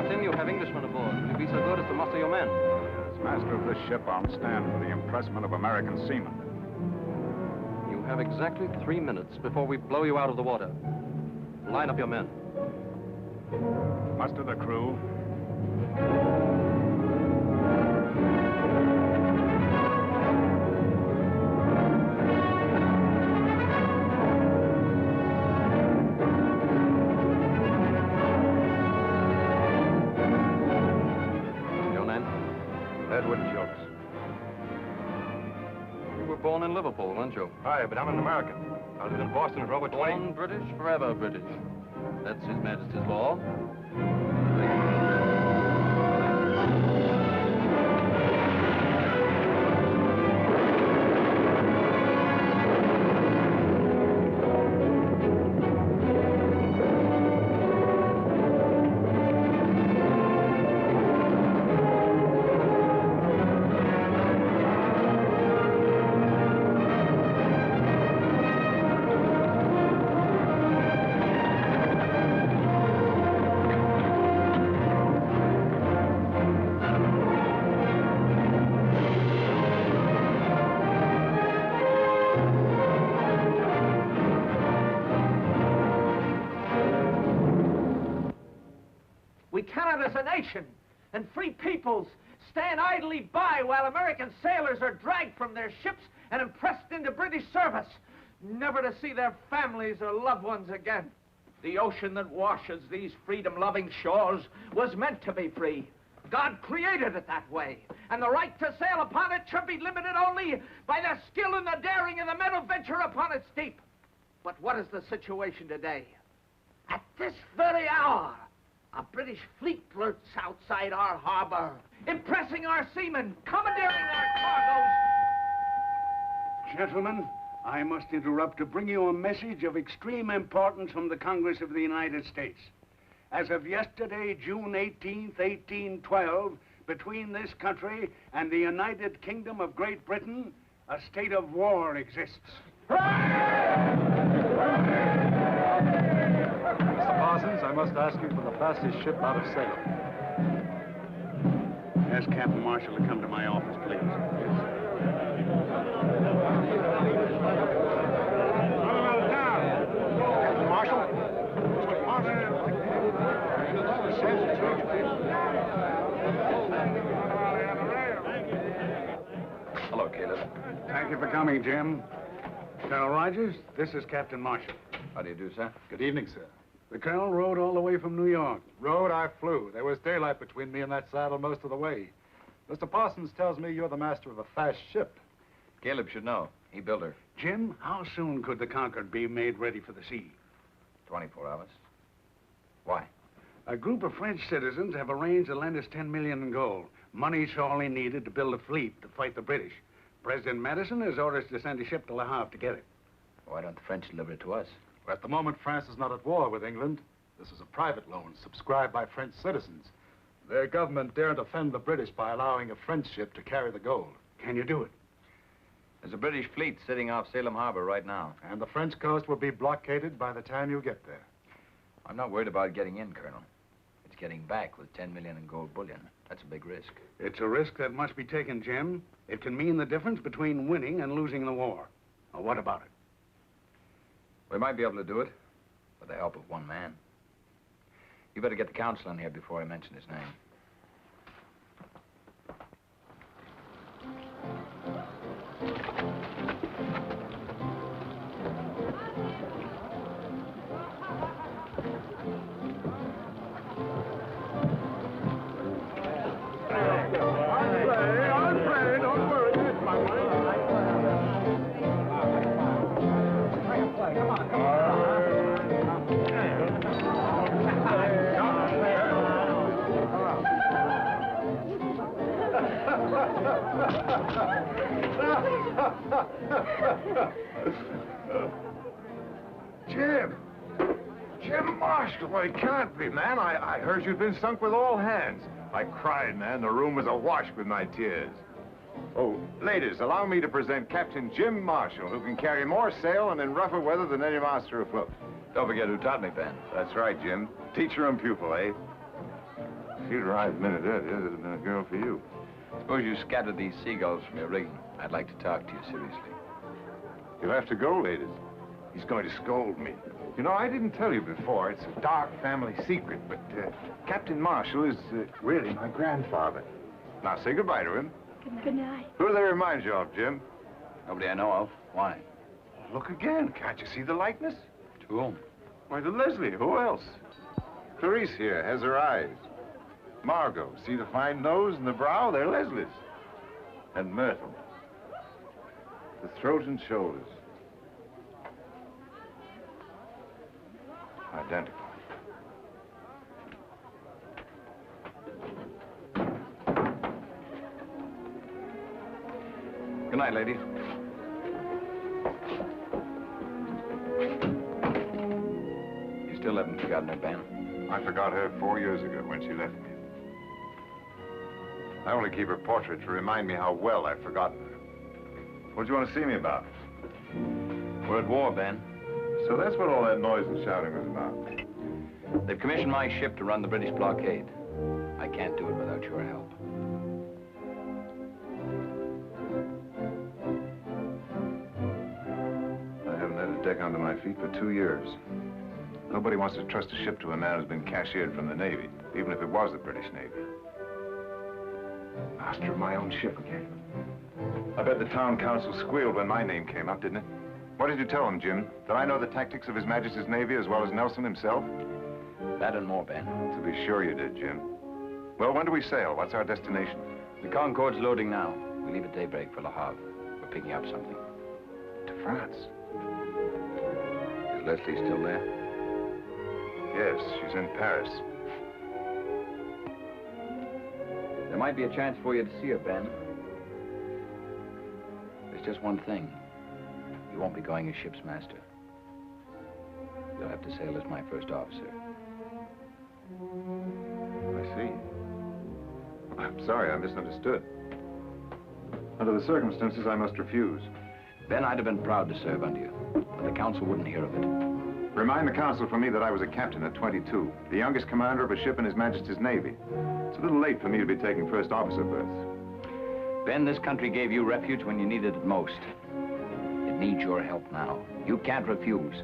Captain, you have Englishmen aboard. Will you be so good as to muster your men? As master of this ship, I'll stand for the impressment of American seamen. You have exactly 3 minutes before we blow you out of the water. Line up your men. Muster the crew. Born in Liverpool, weren't you? Aye, but I'm an American. I lived in Boston for over 20... Born British, forever British. That's His Majesty's law. We cannot, as a nation and free peoples, stand idly by while American sailors are dragged from their ships and impressed into British service, never to see their families or loved ones again. The ocean that washes these freedom-loving shores was meant to be free. God created it that way, and the right to sail upon it should be limited only by the skill and the daring and the men who venture upon its deep. But what is the situation today? At this very hour, a British fleet lurks outside our harbor, impressing our seamen, commandeering our cargoes. Gentlemen, I must interrupt to bring you a message of extreme importance from the Congress of the United States. As of yesterday, June 18th, 1812, between this country and the United Kingdom of Great Britain, a state of war exists. Mr. Parsons, I must ask you for the fastest ship out of Salem. Ask Captain Marshall to come to my office, please. Captain Marshall? Hello, Caleb. Thank you for coming, Jim. Colonel Rogers, this is Captain Marshall. How do you do, sir? Good evening, sir. The colonel rode all the way from New York. Rode, I flew. There was daylight between me and that saddle most of the way. Mr. Parsons tells me you're the master of a fast ship. Caleb should know. He built her. Jim, how soon could the Concord be made ready for the sea? 24 hours. Why? A group of French citizens have arranged to lend us $10 million in gold. Money's all he needed to build a fleet to fight the British. President Madison has orders to send a ship to Le Havre to get it. Why don't the French deliver it to us? Well, at the moment, France is not at war with England. This is a private loan subscribed by French citizens. Their government daren't offend the British by allowing a French ship to carry the gold. Can you do it? There's a British fleet sitting off Salem Harbor right now. And the French coast will be blockaded by the time you get there. I'm not worried about getting in, Colonel. It's getting back with 10 million in gold bullion. That's a big risk. It's a risk that must be taken, Jim. It can mean the difference between winning and losing the war. Now, what about it? We might be able to do it with the help of one man. You better get the counsel in here before I mention his name. Jim Marshall, well, it can't be, man. I heard you'd been sunk with all hands. I cried, man. The room was awash with my tears. Oh, ladies, allow me to present Captain Jim Marshall, who can carry more sail and in rougher weather than any master afloat. Don't forget who taught me, Ben. That's right, Jim. Teacher and pupil, eh? If you'd arrived a minute earlier, there'd have been a girl for you. Suppose you scattered these seagulls from your rigging. I'd like to talk to you seriously. You'll have to go, ladies. He's going to scold me. You know, I didn't tell you before. It's a dark family secret, but Captain Marshall is really my grandfather. Now, say goodbye to him. Good night. Who do they remind you of, Jim? Nobody I know of. Why? Look again. Can't you see the likeness? To whom? Why, to Leslie. Who else? Clarice here has her eyes. Margot, see the fine nose and the brow? They're Leslie's. And Myrtle. The throat and shoulders. Identical. Good night, ladies. You still haven't forgotten her, Ben? I forgot her 4 years ago when she left me. I only keep her portrait to remind me how well I've forgotten her. What do you want to see me about? We're at war, Ben. So that's what all that noise and shouting was about. They've commissioned my ship to run the British blockade. I can't do it without your help. I haven't had a deck under my feet for 2 years. Nobody wants to trust a ship to a man who's been cashiered from the Navy, even if it was the British Navy. Master of my own ship again. I bet the town council squealed when my name came up, didn't it? What did you tell him, Jim? That I know the tactics of His Majesty's Navy as well as Nelson himself? That and more, Ben. To be sure you did, Jim. Well, when do we sail? What's our destination? The Concorde's loading now. We leave at daybreak for Le Havre. We're picking up something. To France. Is Leslie still there? Yes, she's in Paris. There might be a chance for you to see her, Ben. There's just one thing. You won't be going as ship's master. You'll have to sail as my first officer. I see. I'm sorry, I misunderstood. Under the circumstances, I must refuse. Ben, I'd have been proud to serve under you, but the council wouldn't hear of it. Remind the council for me that I was a captain at 22, the youngest commander of a ship in His Majesty's Navy. It's a little late for me to be taking first officer berths. Ben, this country gave you refuge when you needed it most. It needs your help now. You can't refuse.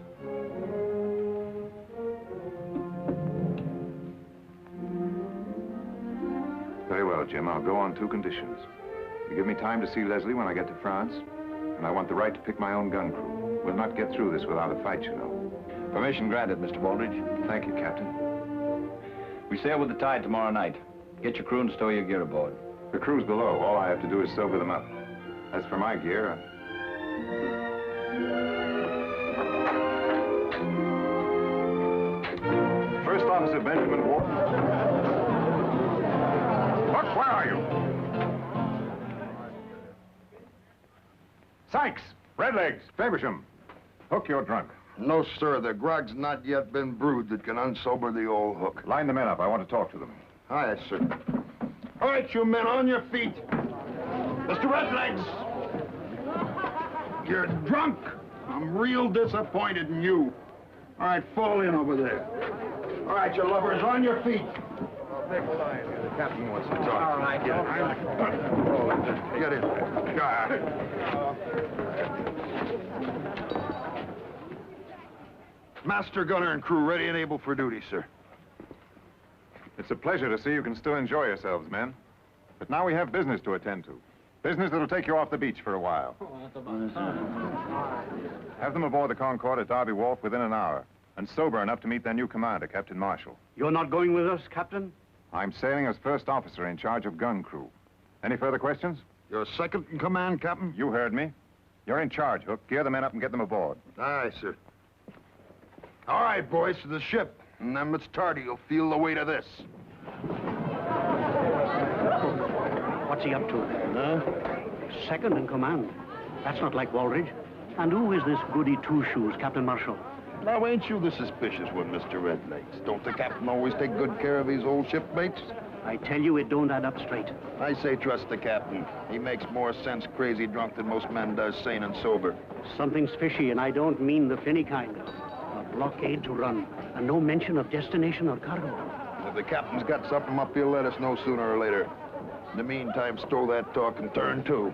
Very well, Jim. I'll go on 2 conditions. You give me time to see Leslie when I get to France, and I want the right to pick my own gun crew. We'll not get through this without a fight, you know. Permission granted, Mr. Baldridge. Thank you, Captain. We sail with the tide tomorrow night. Get your crew and stow your gear aboard. The crew's below. All I have to do is sober them up. As for my gear, First Officer Benjamin Ward. Buck, where are you? Sykes, Redlegs, Faversham. Hook, you're drunk. No, sir. The grog's not yet been brewed that can unsober the old Hook. Line the men up. I want to talk to them. Aye, sir. All right, you men, on your feet. Mr. Redlegs! You're drunk. I'm real disappointed in you. All right, fall in over there. All right, you lovers, on your feet. The captain wants to talk. All right, get in. Get in. Master gunner and crew ready and able for duty, sir. It's a pleasure to see you can still enjoy yourselves, men. But now we have business to attend to. Business that'll take you off the beach for a while. Have them aboard the Concorde at Derby Wharf within an hour, and sober enough to meet their new commander, Captain Marshall. You're not going with us, Captain? I'm sailing as first officer in charge of gun crew. Any further questions? You're second in command, Captain? You heard me. You're in charge, Hook. Gear the men up and get them aboard. Aye, sir. All right, boys, to the ship. And then it's tardy. You'll feel the weight of this. What's he up to? Second in command. That's not like Baldridge. And who is this goody two-shoes, Captain Marshall? Now, ain't you the suspicious one, Mr. Redlegs? Don't the captain always take good care of his old shipmates? I tell you, it don't add up straight. I say trust the captain. He makes more sense crazy drunk than most men does sane and sober. Something's fishy, and I don't mean the finny kind. A blockade to run, and no mention of destination or cargo. The If the captain's got something up, he'll let us know sooner or later. In the meantime, stow that talk and turn to.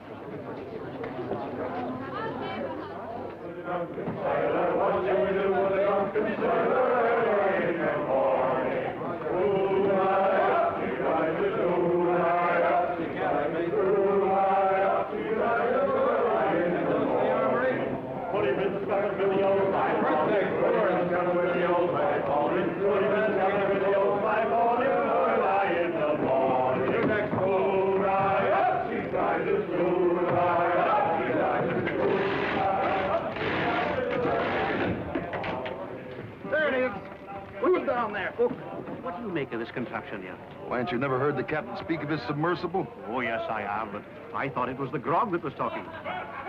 Down there. Oh, what do you make of this contraption here? Why, ain't you never heard the captain speak of his submersible? Oh, yes, I have, but I thought it was the grog that was talking.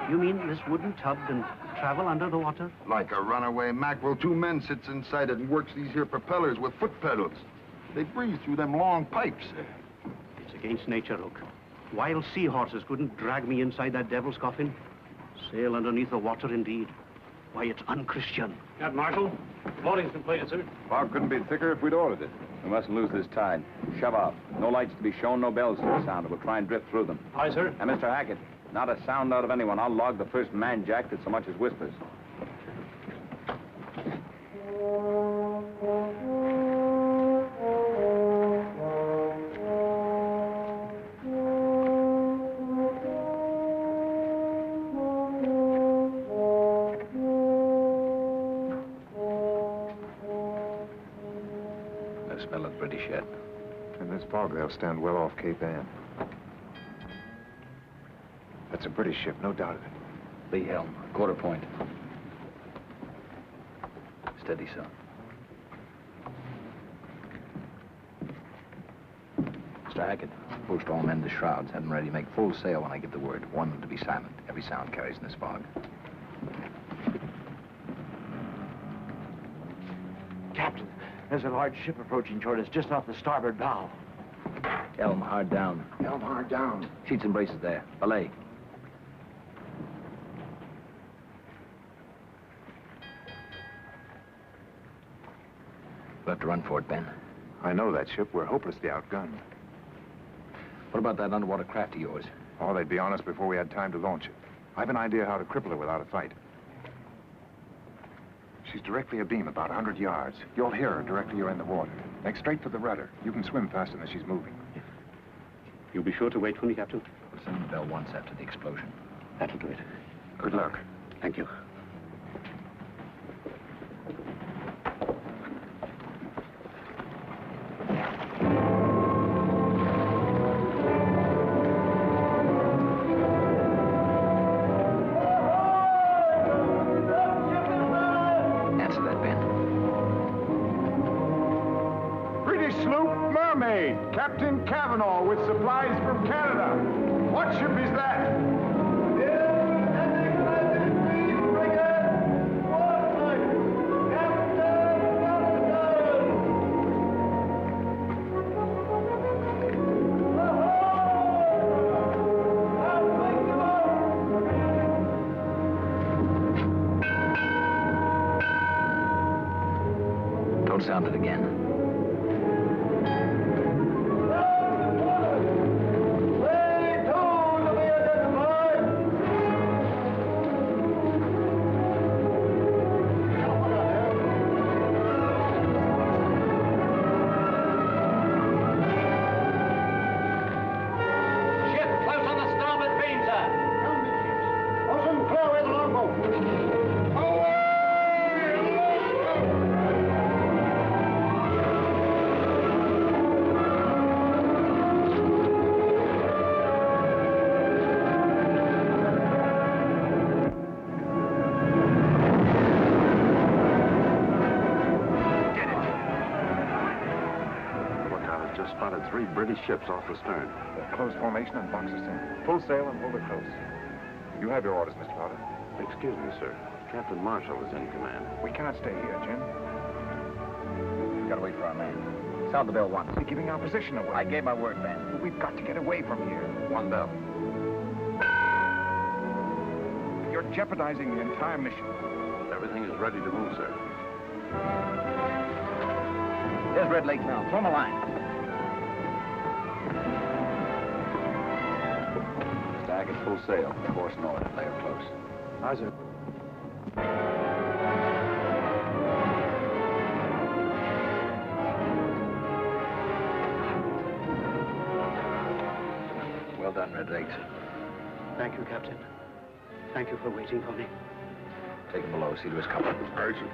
You mean this wooden tub can travel under the water? Like a runaway mackerel, 2 men sits inside it and works these here propellers with foot pedals. They breathe through them long pipes. It's against nature, Hook. Wild seahorses couldn't drag me inside that devil's coffin. Sail underneath the water, indeed. Why, it's unchristian. Captain Marshal, loading's completed, sir. Fog couldn't be thicker if we'd ordered it. We mustn't lose this tide. Shove off. No lights to be shown, no bells to be sounded. We'll try and drift through them. Aye, sir. And Mr. Hackett, not a sound out of anyone. I'll log the first man jack that so much as whispers. Smell of British yet. In this fog, they'll stand well off Cape Ann. That's a British ship, no doubt of it. Lee helm, quarter point. Steady, son. Mr. Hackett, post all men to shrouds. Have them ready to make full sail when I give the word. Warn them to be silent. Every sound carries in this fog. Captain, there's a large ship approaching toward us just off the starboard bow. Helm hard down. Helm hard down. Sheets and braces there. Belay. We'll have to run for it, Ben. I know that ship. We're hopelessly outgunned. What about that underwater craft of yours? Oh, they'd be on us before we had time to launch it. I've an idea how to cripple her without a fight. She's directly abeam, about 100 yards. You'll hear her directly you're in the water. Make straight for the rudder. You can swim faster than she's moving. You'll be sure to wait for me, Captain? We'll send the bell once after the explosion. That'll do it. Good luck. Thank you. Captain Cavanaugh with supplies from Canada. What ship is that? Don't sound it again. Spotted 3 British ships off the stern. Close formation and box us in. Full sail and hold her close. You have your orders, Mr. Potter. Excuse me, sir. Captain Marshall is in command. We can't stay here, Jim. We've got to wait for our man. Sound the bell once. You're giving our position away. I gave my word, Ben. We've got to get away from here. One bell. You're jeopardizing the entire mission. Everything is ready to move, sir. There's Red Lake now. Throw 'em a line. Tack it full sail. Course north. Lay her close. Aye, sir. Well done, Red Legs. Thank you, Captain. Thank you for waiting for me. Take him below. See to his comfort. Aye, sir.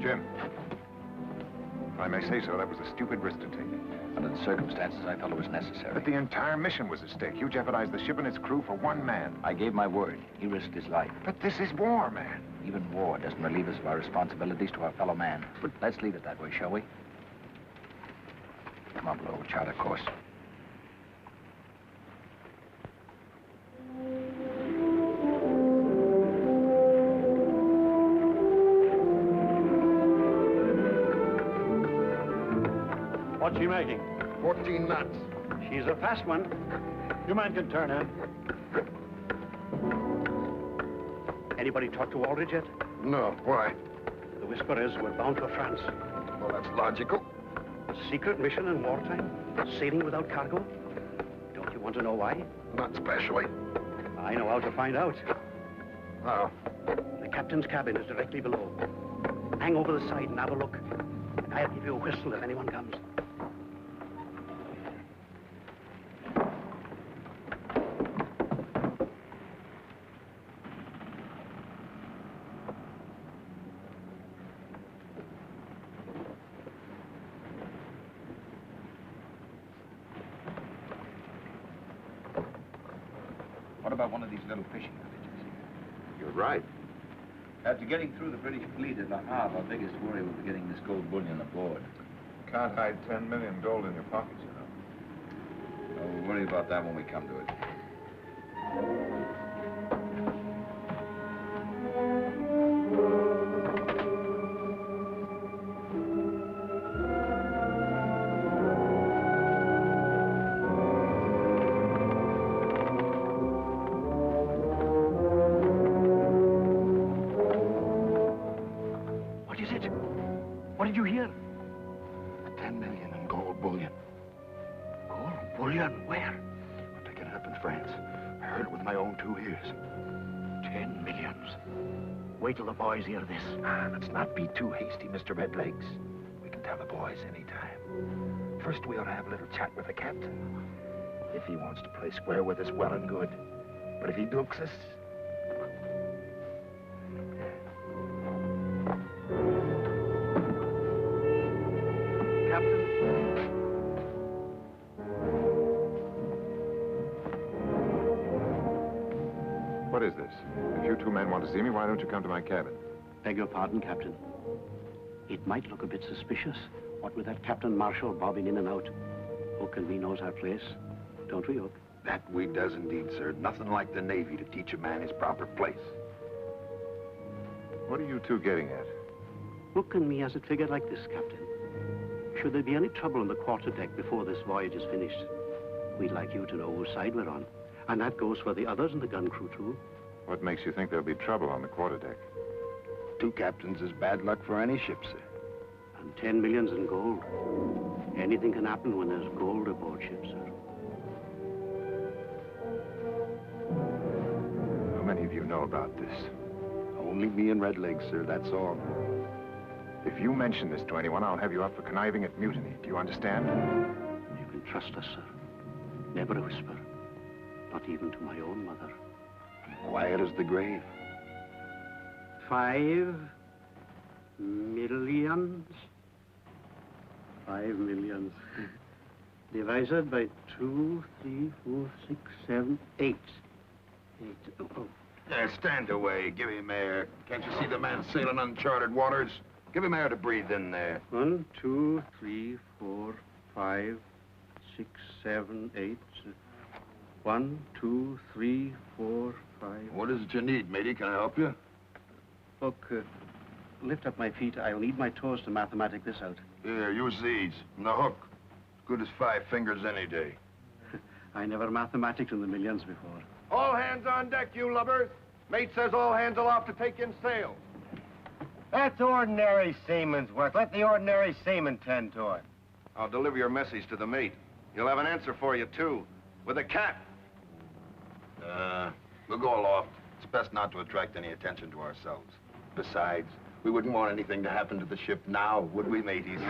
Jim. If I may say so, that was a stupid risk to take. Under the circumstances, I felt it was necessary. But the entire mission was at stake. You jeopardized the ship and its crew for one man. I gave my word. He risked his life. But this is war, man. Even war doesn't relieve us of our responsibilities to our fellow man. But let's leave it that way, shall we? Come on below. Chart a course. What's she making? 14 knots. She's a fast one. Your man can turn in. Anybody talk to Aldridge yet? No, why? The whisper is we're bound for France. Well, that's logical. A secret mission in wartime? Sailing without cargo? Don't you want to know why? Not especially. I know how to find out. How? The captain's cabin is directly below. Hang over the side and have a look. And I'll give you a whistle if anyone comes. What about one of these little fishing villages? You're right. After getting through the British fleet at Le Havre, our biggest worry will be getting this gold bullion aboard. Can't hide 10 million gold in your pockets, you know. Oh, we'll worry about that when we come to it. What is it? What did you hear? 10 million in gold bullion. Gold bullion? Where? We're picking it up in France. I heard it with my own 2 ears. 10 millions. Wait till the boys hear this. Let's not be too hasty, Mr. Redlegs. We can tell the boys anytime. First, we ought to have a little chat with the captain. If he wants to play square with us, well and good. But if he dukes us... Captain? What is this? If you two men want to see me, why don't you come to my cabin? Beg your pardon, Captain. It might look a bit suspicious, what with that Captain Marshall bobbing in and out. Hook and me knows our place. Don't we, Hook? That we does indeed, sir. Nothing like the Navy to teach a man his proper place. What are you two getting at? Hook and me has it figured like this, Captain. Should there be any trouble on the quarterdeck before this voyage is finished, we'd like you to know whose side we're on. And that goes for the others and the gun crew, too. What makes you think there'll be trouble on the quarterdeck? 2 captains is bad luck for any ship, sir. And 10 millions in gold. Anything can happen when there's gold aboard ship, sir. How many of you know about this? Only me and Redlegs, sir, that's all. If you mention this to anyone, I'll have you up for conniving at mutiny. Do you understand? You can trust us, sir. Never a whisper. Not even to my own mother. Quiet as the grave. 5 millions. 5 millions. Divided by 2, 3, 4, 6, 7, 8. 8. Oh. Stand away. Give him air. Can't you see the man sailing uncharted waters? Give him air to breathe in there. 1, 2, 3, 4, 5, 6, 7, 8. 1, 2, 3, 4, 5. What is it you need, matey? Can I help you? Look, lift up my feet. I'll need my toes to mathematic this out. Here, use these. And the hook. Good as 5 fingers any day. I never mathematiced in the millions before. All hands on deck, you lubbers. Mate says all hands aloft to take in sail. That's ordinary seaman's work. Let the ordinary seaman tend to it. I'll deliver your message to the mate. He'll have an answer for you, too. With a cat. We'll go aloft. It's best not to attract any attention to ourselves. Besides, we wouldn't want anything to happen to the ship now, would we, mateys?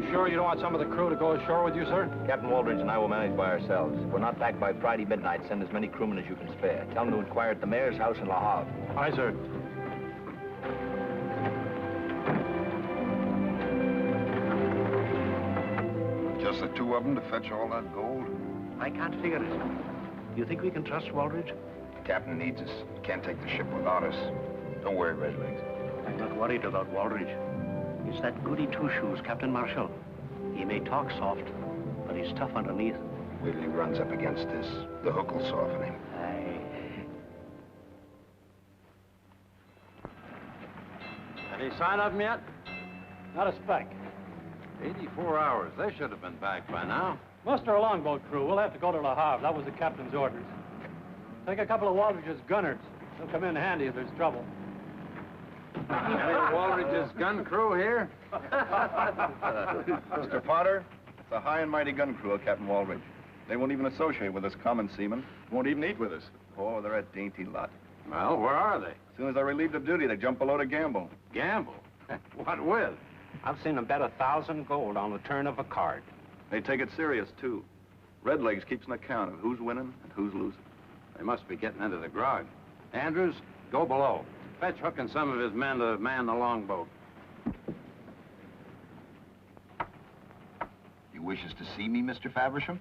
Sure you don't want some of the crew to go ashore with you, sir? Captain Waldridge and I will manage by ourselves. If we're not back by Friday midnight, send as many crewmen as you can spare. Tell them to inquire at the mayor's house in Le Havre. Aye, sir. Just the two of them to fetch all that gold? I can't figure it. You think we can trust Waldridge? The captain needs us. Can't take the ship without us. Don't worry, Redlegs. I'm not worried about Waldridge. It's that goody two-shoes, Captain Marshall. He may talk soft, but he's tough underneath. Wait till he runs up against this. The hook will soften him. Aye. Any sign of him yet? Not a speck. 84 hours. They should have been back by now. Muster a longboat crew. We'll have to go to Le Havre. That was the captain's orders. Take a couple of Waldridge's gunners. They'll come in handy if there's trouble. Any Waldridge's gun crew here? Mr. Potter, it's a high and mighty gun crew of Captain Waldridge. They won't even associate with us common seamen. Won't even eat with us. Oh, they're a dainty lot. Well, where are they? As soon as they're relieved of duty, they jump below to gamble. Gamble? What with? I've seen them bet 1,000 gold on the turn of a card. They take it serious, too. Redlegs keeps an account of who's winning and who's losing. They must be getting into the grog. Andrews, go below. Fetch Hook and some of his men to man the longboat. You wishes to see me, Mr. Faversham?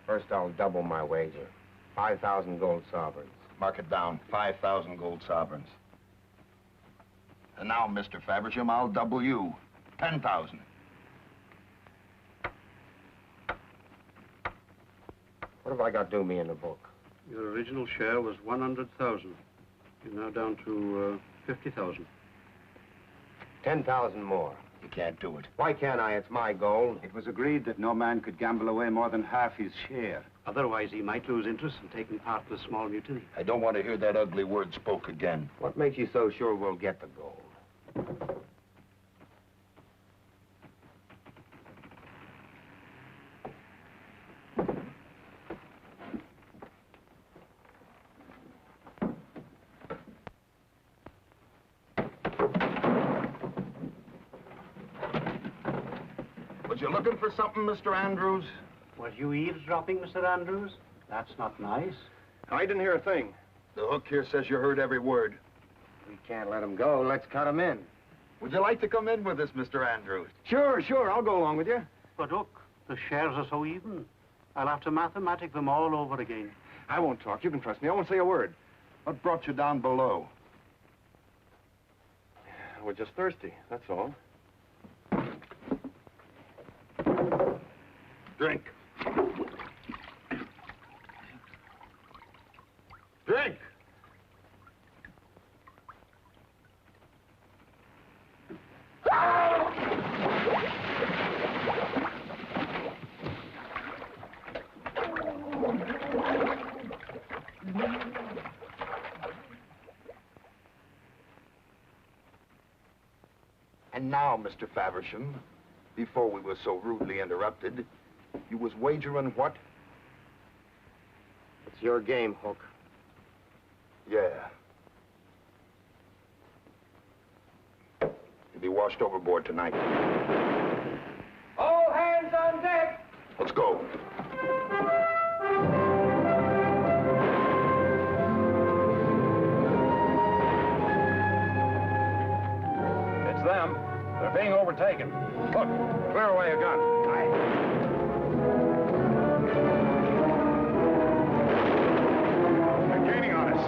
First, I'll double my wager. 5,000 gold sovereigns. Mark it down, 5,000 gold sovereigns. And now, Mr. Faversham, I'll double you. 10,000. What have I got due me in the book? Your original share was 100,000. You're now down to 50,000. 10,000 more. You can't do it. Why can't I? It's my gold. It was agreed that no man could gamble away more than half his share. Otherwise, he might lose interest in taking part in a small mutiny. I don't want to hear that ugly word spoke again. What makes you so sure we'll get the gold? Was you looking for something, Mr. Andrews? Was you eavesdropping, Mr. Andrews? That's not nice. I didn't hear a thing. The hook here says you heard every word. We can't let him go. Let's cut him in. Would you like to come in with us, Mr. Andrews? Sure. I'll go along with you. But look, the shares are so even. I'll have to mathematic them all over again. I won't talk. You can trust me. I won't say a word. What brought you down below? We're just thirsty, that's all. Drink. Drink! And now, Mr. Faversham, before we were so rudely interrupted, you was wagering what? It's your game, Hook. Yeah. You'll be washed overboard tonight. All hands on deck! Let's go. It's them. They're being overtaken. Look, clear away a gun. They're gaining on us.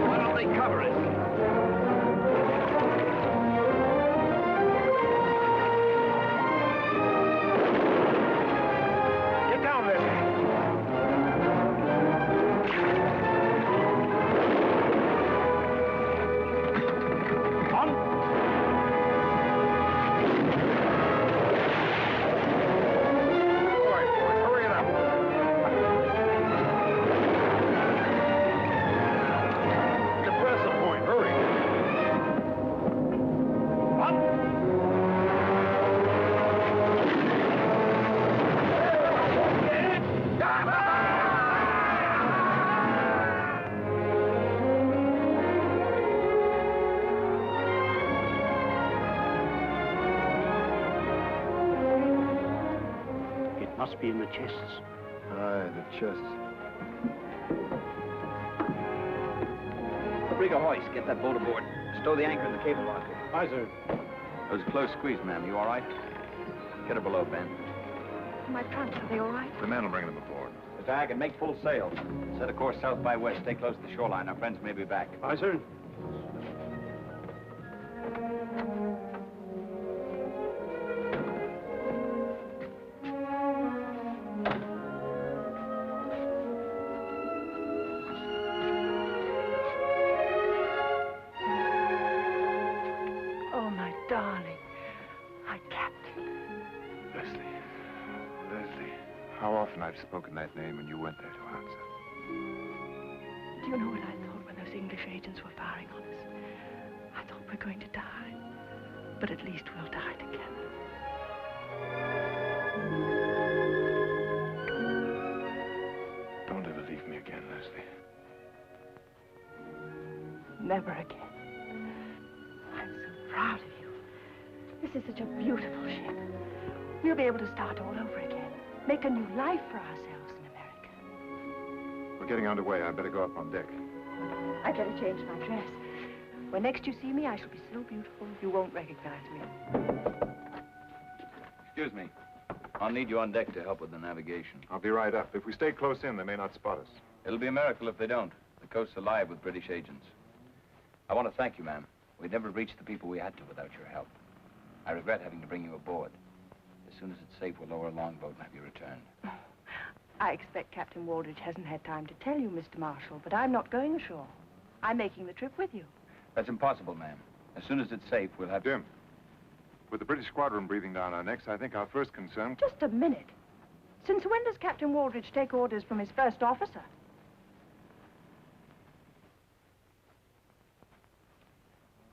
Why don't they cover it? must be in the chests. Aye, the chests. Brig a hoist. Get that boat aboard. Stow the anchor in the cable locker. Aye, sir. That was a close squeeze, ma'am. You all right? Get her below, Ben. My trunks, are they all right? The men will bring them aboard. Mr. Hackett, make full sail. Set a course south by west. Stay close to the shoreline. Our friends may be back. Aye, sir. Oh, my darling. My captain. Leslie. Leslie. How often I've spoken that name and you went there to answer. Do you know what I thought when those English agents were firing on us? I thought we're going to die. But at least we'll die together. Don't ever leave me again, Leslie. Never again. I'm so proud of you. This is such a beautiful ship. We'll be able to start all over again. Make a new life for ourselves in America. We're getting underway. I better go up on deck. I'd better change my dress. When next you see me, I shall be so beautiful you won't recognize me. Excuse me. I'll need you on deck to help with the navigation. I'll be right up. If we stay close in, they may not spot us. It'll be a miracle if they don't. The coast's alive with British agents. I want to thank you, ma'am. We'd never have reached the people we had to without your help. I regret having to bring you aboard. As soon as it's safe, we'll lower a longboat and have you returned. I expect Captain Waldridge hasn't had time to tell you, Mr. Marshall, but I'm not going ashore. I'm making the trip with you. That's impossible, ma'am. As soon as it's safe, we'll have... Jim, with the British squadron breathing down our necks, I think our first concern... Just a minute. Since when does Captain Waldridge take orders from his first officer?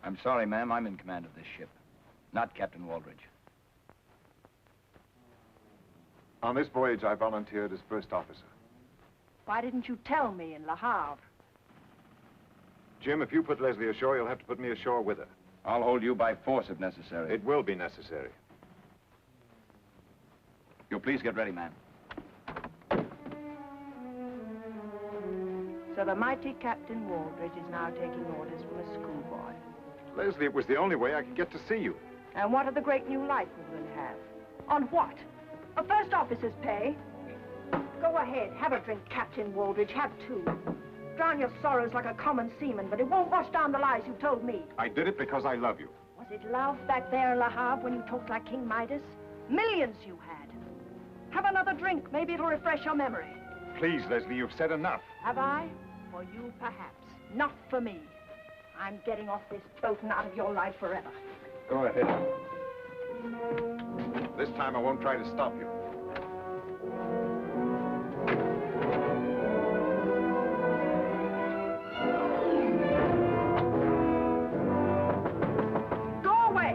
I'm sorry, ma'am. I'm in command of this ship, not Captain Waldridge. On this voyage, I volunteered as first officer. Why didn't you tell me in Le Havre? Jim, if you put Leslie ashore, you'll have to put me ashore with her. I'll hold you by force if necessary. It will be necessary. You'll please get ready, ma'am. So the mighty Captain Waldridge is now taking orders from a schoolboy. Leslie, it was the only way I could get to see you. And what of the great new life we will have? On what? A first officer's pay? Go ahead, have a drink, Captain Waldridge, have two. Drown your sorrows like a common seaman, but it won't wash down the lies you told me. I did it because I love you. Was it love back there in Le Havre when you talked like King Midas? Millions you had. Have another drink, maybe it'll refresh your memory. Please, Leslie, you've said enough. Have I? For you, perhaps. Not for me. I'm getting off this boat and out of your life forever. Go ahead. This time I won't try to stop you. Go away!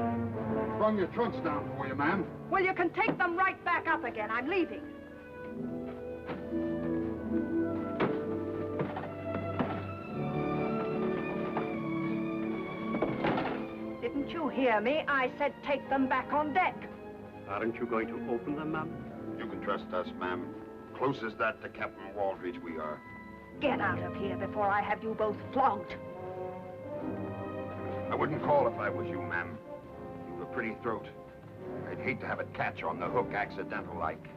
Brung your trunks down for you, ma'am. Well, you can take them right back up again. I'm leaving. Didn't you hear me? I said take them back on deck. Aren't you going to open them, ma'am? You can trust us, ma'am. Close as that to Captain Waldridge we are. Get out of here before I have you both flogged. I wouldn't call if I was you, ma'am. You've a pretty throat. I'd hate to have it catch on the hook accidental-like.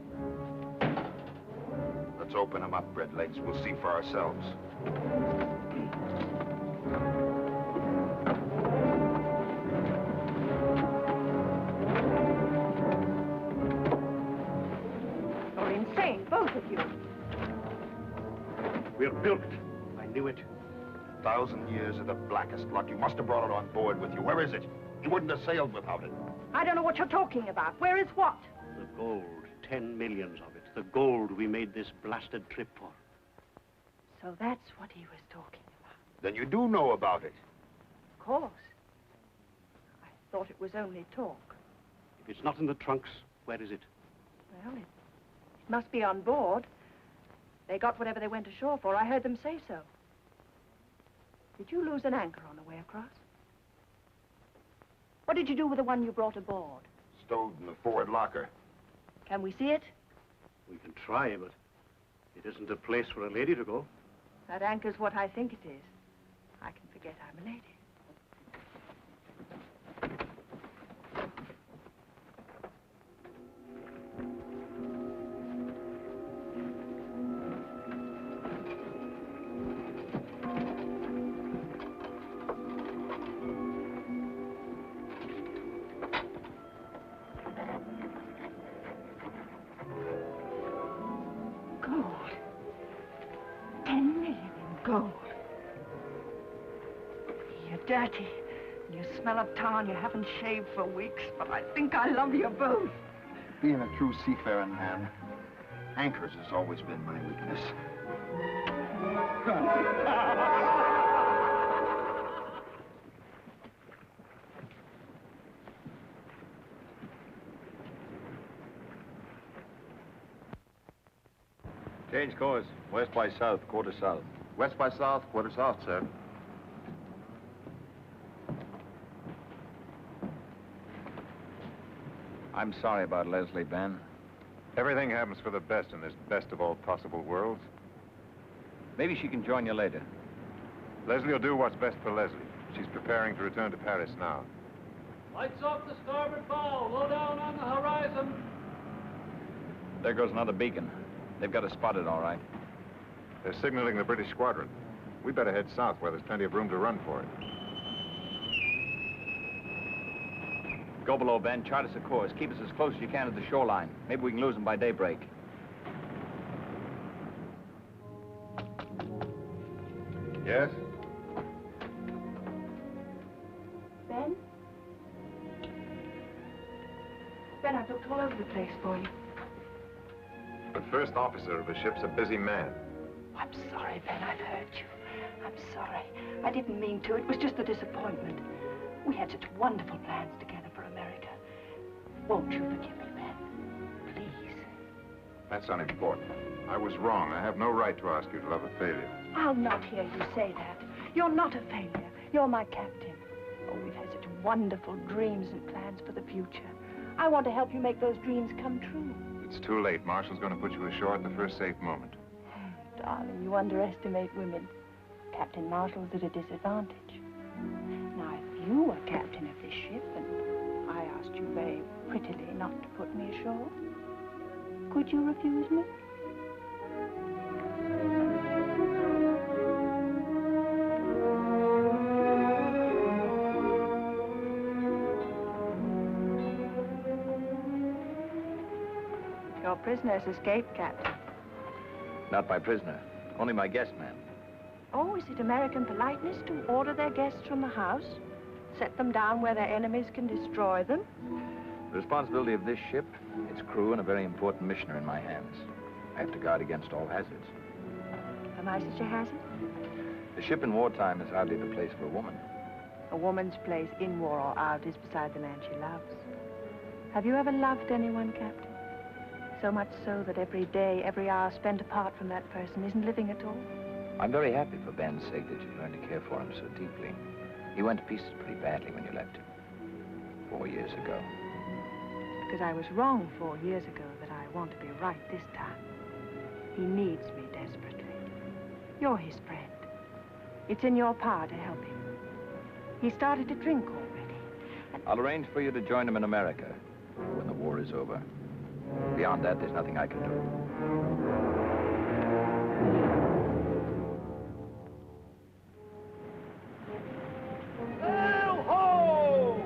Let's open them up, Red Legs. We'll see for ourselves. You're insane, both of you. We're bilked. I knew it. 1,000 years of the blackest luck. You must have brought it on board with you. Where is it? You wouldn't have sailed without it. I don't know what you're talking about. Where is what? The gold. 10 millions of it. The gold we made this blasted trip for. So that's what he was talking about. Then you do know about it. Of course. I thought it was only talk. If it's not in the trunks, where is it? Well, it must be on board. They got whatever they went ashore for. I heard them say so. Did you lose an anchor on the way across? What did you do with the one you brought aboard? Stowed in the forward locker. Can we see it? We can try, but it isn't a place for a lady to go. That anchor's what I think it is. I can forget I'm a lady. Gold. 10 million in gold. You're dirty. You smell of tar and you haven't shaved for weeks, but I think I love you both. Being a true seafaring man, anchors has always been my weakness. Change course. West by south, quarter south. West by south, quarter south, sir. I'm sorry about Leslie, Ben. Everything happens for the best in this best of all possible worlds. Maybe she can join you later. Leslie will do what's best for Leslie. She's preparing to return to Paris now. Lights off the starboard bow. Low down on the horizon. There goes another beacon. They've got us spotted, all right. They're signaling the British squadron. We better head south where there's plenty of room to run for it. Go below, Ben. Chart us a course. Keep us as close as you can to the shoreline. Maybe we can lose them by daybreak. Yes? Ben? Ben, I've looked all over the place for you. The first officer of a ship's a busy man. I'm sorry, Ben, I've hurt you. I'm sorry. I didn't mean to. It was just the disappointment. We had such wonderful plans together for America. Won't you forgive me, Ben? Please. That's unimportant. I was wrong. I have no right to ask you to love a failure. I'll not hear you say that. You're not a failure. You're my captain. Oh, we've had such wonderful dreams and plans for the future. I want to help you make those dreams come true. It's too late. Marshall's going to put you ashore at the first safe moment. Darling, you underestimate women. Captain Marshall's at a disadvantage. Now, if you were captain of this ship and I asked you very prettily not to put me ashore, could you refuse me? Your prisoner's escaped, Captain. Not my prisoner. Only my guest man. Oh, is it American politeness to order their guests from the house? Set them down where their enemies can destroy them? The responsibility of this ship, its crew, and a very important mission are in my hands. I have to guard against all hazards. Am I such a hazard? The ship in wartime is hardly the place for a woman. A woman's place in war or out is beside the man she loves. Have you ever loved anyone, Captain? So much so that every day, every hour spent apart from that person isn't living at all? I'm very happy for Ben's sake that you learned to care for him so deeply. He went to pieces pretty badly when you left him. 4 years ago. Because I was wrong 4 years ago that I want to be right this time. He needs me desperately. You're his friend. It's in your power to help him. He started to drink already. I'll arrange for you to join him in America when the war is over. Beyond that, there's nothing I can do. Sail ho!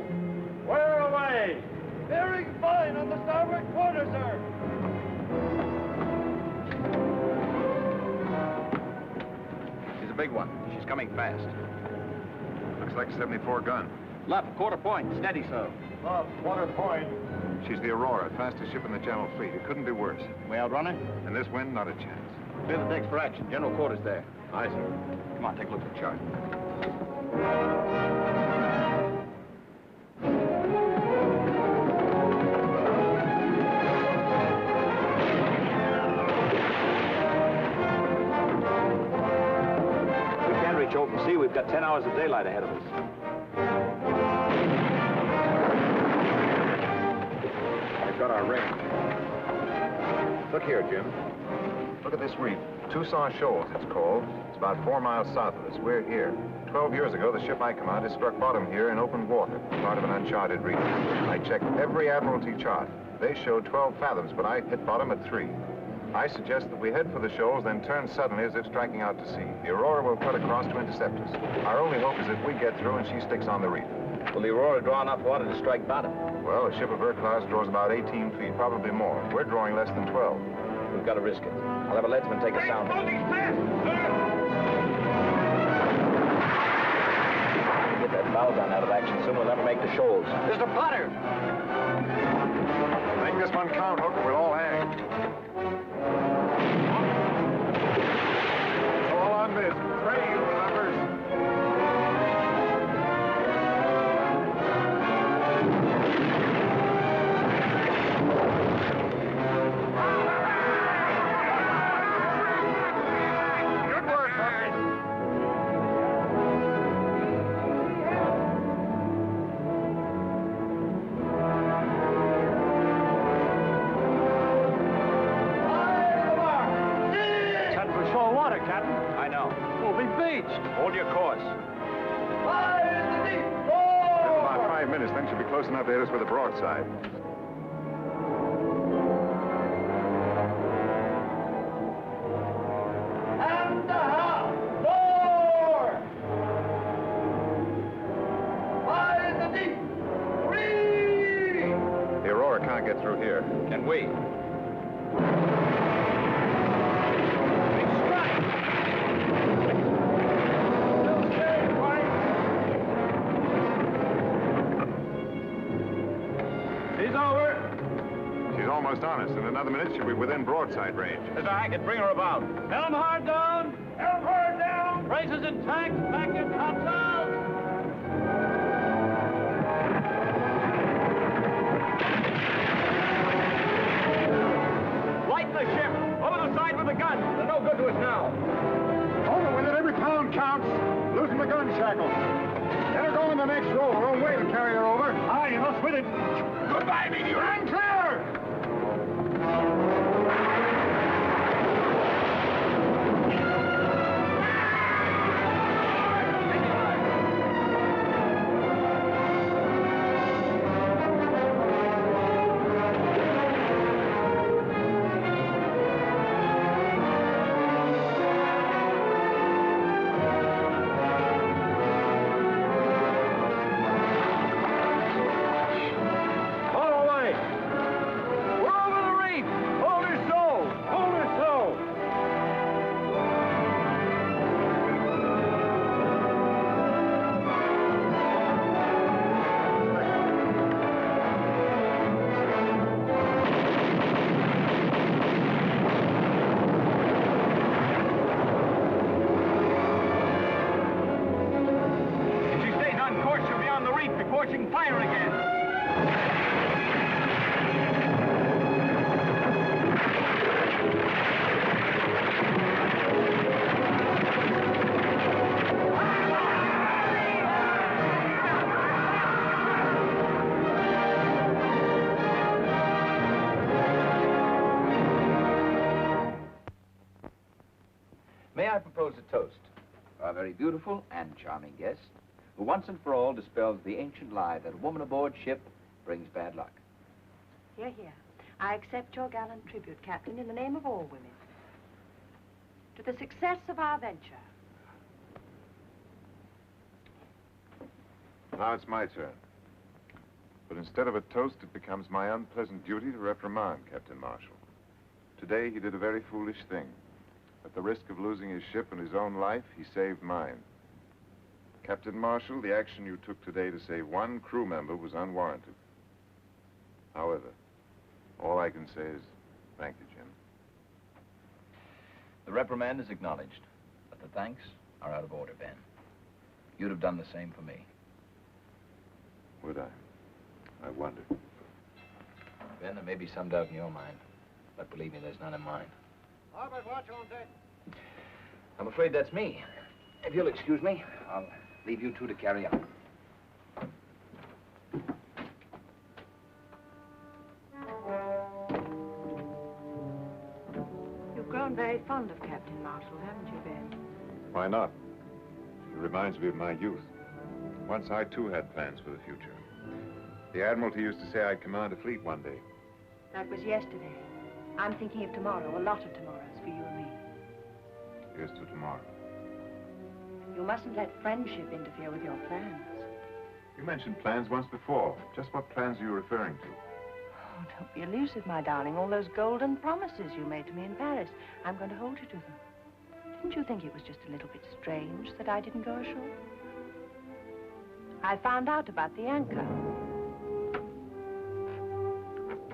Where away? Bearing fine on the starboard quarter, sir. She's a big one. She's coming fast. Looks like a 74 gun. Left, quarter point. Steady, so. Left, quarter point. She's the Aurora, fastest ship in the Channel Fleet. It couldn't be worse. We outrun her? In this wind, not a chance. Clear the decks for action. General quarters there. Aye, sir. Come on, take a look at the chart. We can't reach open sea. We've got 10 hours of daylight ahead of us. We've got our range. Look here, Jim. Look at this reef. Tucson Shoals, it's called. It's about 4 miles south of us. We're here. 12 years ago, the ship I commanded struck bottom here in open water, part of an uncharted reef. I checked every Admiralty chart. They showed 12 fathoms, but I hit bottom at 3. I suggest that we head for the shoals, then turn suddenly as if striking out to sea. The Aurora will cut across to intercept us. Our only hope is if we get through and she sticks on the reef. Will the Aurora draw enough water to strike bottom? Well, a ship of her class draws about 18 feet, probably more. We're drawing less than 12. We've got to risk it. I'll have a leadsman take a sound. Get that bow gun out of action soon, we'll never make the shoals. Mr. Potter! Make this one count, Hook, or we'll all hang. It's all on this. Ready, you lovers. Good work, Hook. Set for shore water, Captain. I know. We'll be beached. Hold your course. About 5 minutes, then she'll be close enough to hit us with a broadside. And a half! 4! 5 in the deep! 3! The Aurora can't get through here. Can we? She's over. She's almost on us. In another minute, she'll be within broadside range. Mr. Hackett, bring her about. Helm hard down. Helm hard down! Braces and tanks, back your topsails. Lighten the ship. Over the side with the gun. They're no good to us now. Over with it. Every pound counts. Loosen the gun shackles. Let her go in the next row. Her own way to carry her over. Aye, you must with it. Goodbye, meteor. I'm clear! All away. We're over the reef. Hold her so. Hold her so. If she stays on course, she'll be on the reef before she can fire again. May I propose a toast? Our very beautiful and charming guest, who once and for all dispels the ancient lie that a woman aboard ship brings bad luck. Here, here. I accept your gallant tribute, Captain, in the name of all women. To the success of our venture. Now it's my turn. But instead of a toast, it becomes my unpleasant duty to reprimand Captain Marshall. Today, he did a very foolish thing. At the risk of losing his ship and his own life, he saved mine. Captain Marshall, the action you took today to save one crew member was unwarranted. However, all I can say is thank you, Jim. The reprimand is acknowledged, but the thanks are out of order, Ben. You'd have done the same for me. Would I? I wonder. Ben, there may be some doubt in your mind, but believe me, there's none in mine. Albert, watch on deck. I'm afraid that's me. If you'll excuse me, I'll leave you two to carry on. grown very fond of Captain Marshall, haven't you, Ben? Why not? He reminds me of my youth. Once I, too, had plans for the future. The Admiralty used to say I'd command a fleet one day. That was yesterday. I'm thinking of tomorrow, a lot of tomorrows for you and me. Here's to tomorrow. You mustn't let friendship interfere with your plans. You mentioned plans once before. Just what plans are you referring to? Oh, don't be elusive, my darling. All those golden promises you made to me in Paris. I'm going to hold you to them. Didn't you think it was just a little bit strange that I didn't go ashore? I found out about the anchor.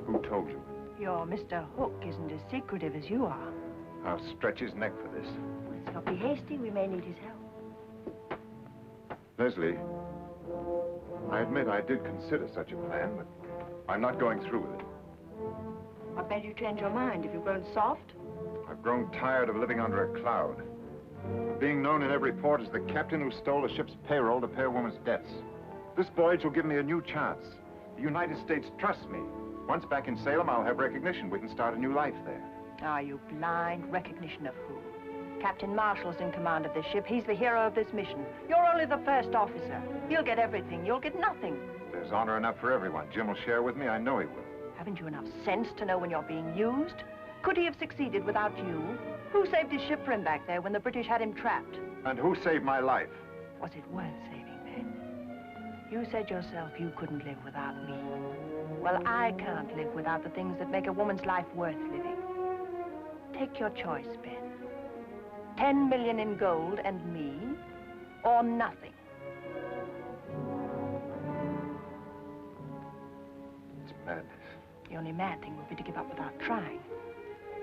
Who told you? Your Mr. Hook isn't as secretive as you are. I'll stretch his neck for this. Let's not be hasty. We may need his help. Leslie, I admit I did consider such a plan, but I'm not going through with it. What made you change your mind? Have you grown soft? I've grown tired of living under a cloud. Of being known in every port as the captain who stole a ship's payroll to pay a woman's debts. This voyage will give me a new chance. The United States trusts me. Once back in Salem, I'll have recognition. We can start a new life there. Are you blind? Recognition of who? Captain Marshall's in command of this ship. He's the hero of this mission. You're only the first officer. He'll get everything. You'll get nothing. There's honor enough for everyone. Jim will share with me. I know he will. Haven't you enough sense to know when you're being used? Could he have succeeded without you? Who saved his ship for him back there when the British had him trapped? And who saved my life? Was it worth saving, Ben? You said yourself you couldn't live without me. Well, I can't live without the things that make a woman's life worth living. Take your choice, Ben. 10 million in gold and me, or nothing. It's madness. The only mad thing would be to give up without trying.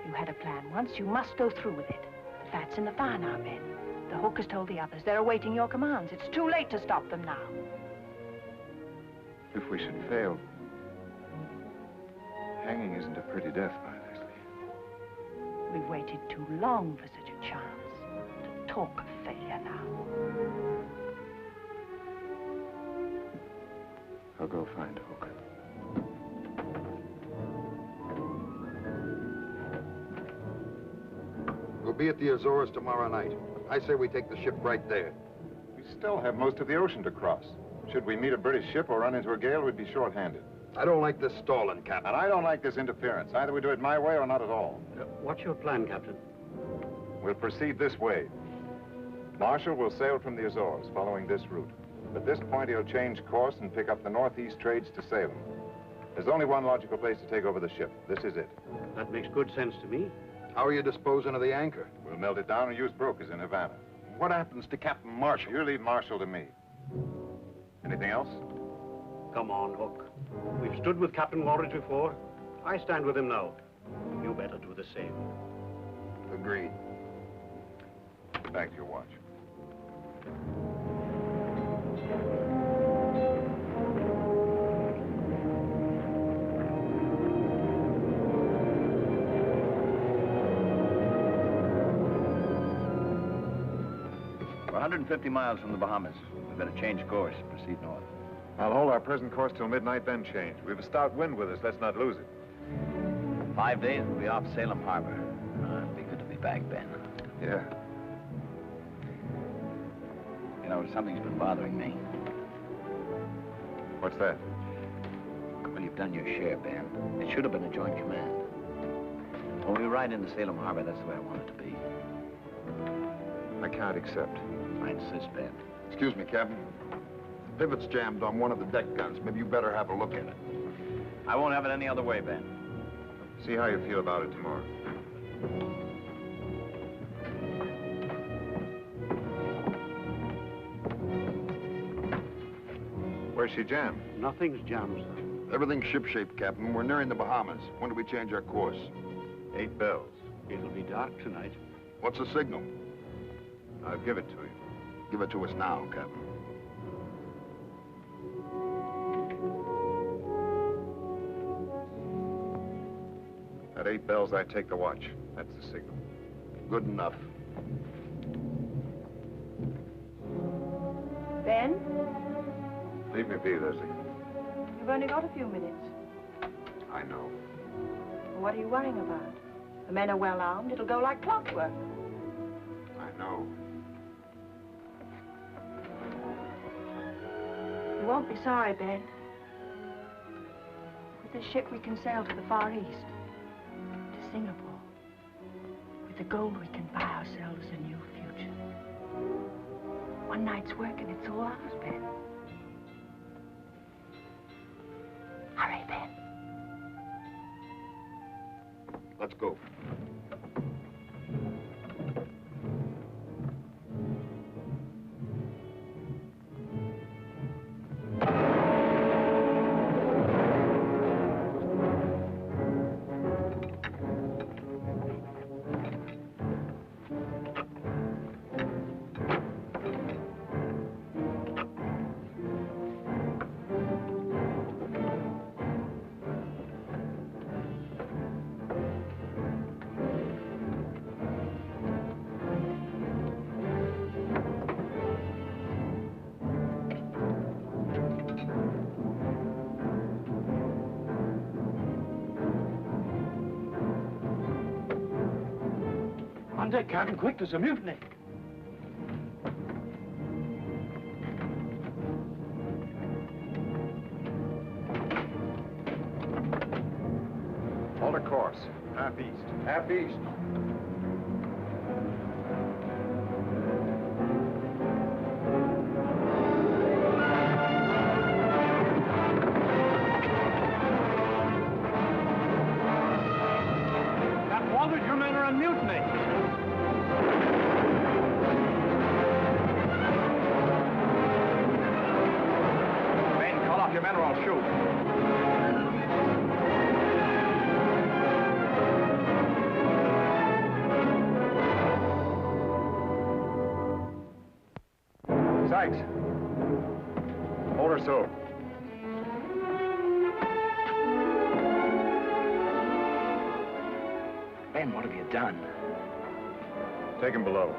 You had a plan once, you must go through with it. The fat's in the fire now, Ben. The Hook has told the others they're awaiting your commands. It's too late to stop them now. If we should fail, hanging isn't a pretty death, my Leslie. We've waited too long for such a chance. To talk of failure now. I'll go find Hook. We'll be at the Azores tomorrow night. I say we take the ship right there. We still have most of the ocean to cross. Should we meet a British ship or run into a gale, we'd be short-handed. I don't like this stalling, Captain. And I don't like this interference. Either we do it my way or not at all. What's your plan, Captain? We'll proceed this way. Marshall will sail from the Azores, following this route. At this point, he'll change course and pick up the northeast trades to Salem. There's only one logical place to take over the ship. This is it. That makes good sense to me. How are you disposing of the anchor? We'll melt it down and use brokers in Havana. What happens to Captain Marshall? You leave Marshall to me. Anything else? Come on, Hook. We've stood with Captain Waldridge before. I stand with him now. You better do the same. Agreed. Get back to your watch. We're 150 miles from the Bahamas. We've got to change course, proceed north. I'll hold our present course till midnight, then change. We've a stout wind with us. Let's not lose it. 5 days, we'll be off Salem Harbor. It'd be good to be back, Ben. Yeah. You know, something's been bothering me. What's that? Well, you've done your share, Ben. It should have been a joint command. When we ride into Salem Harbor, that's the way I want it to be. I can't accept. I insist, Ben. Excuse me, Captain. The pivot's jammed on one of the deck guns. Maybe you better have a look at it. I won't have it any other way, Ben. See how you feel about it tomorrow. Where's she jammed? Nothing's jammed, sir. Everything's shipshape, Captain. We're nearing the Bahamas. When do we change our course? 8 bells. It'll be dark tonight. What's the signal? I'll give it to you. Give it to us now, Captain. At 8 bells, I take the watch. That's the signal. Good enough. Ben, Leave me be, Leslie. you've only got a few minutes. I know. What are you worrying about? The men are well armed. It'll go like clockwork. I know. You won't be sorry, Ben. With this ship, we can sail to the Far East, to Singapore. With the gold, we can buy ourselves a new future. One night's work, and it's all ours, Ben. Hurry, Ben. Let's go. On deck, Captain, quick, there's a mutiny. Alter course. Half east. Half east. Captain Walters, your men are on mutiny. Men, call off your men or I'll shoot. Sykes. Hold her so. Ben, what have you done? Take him below.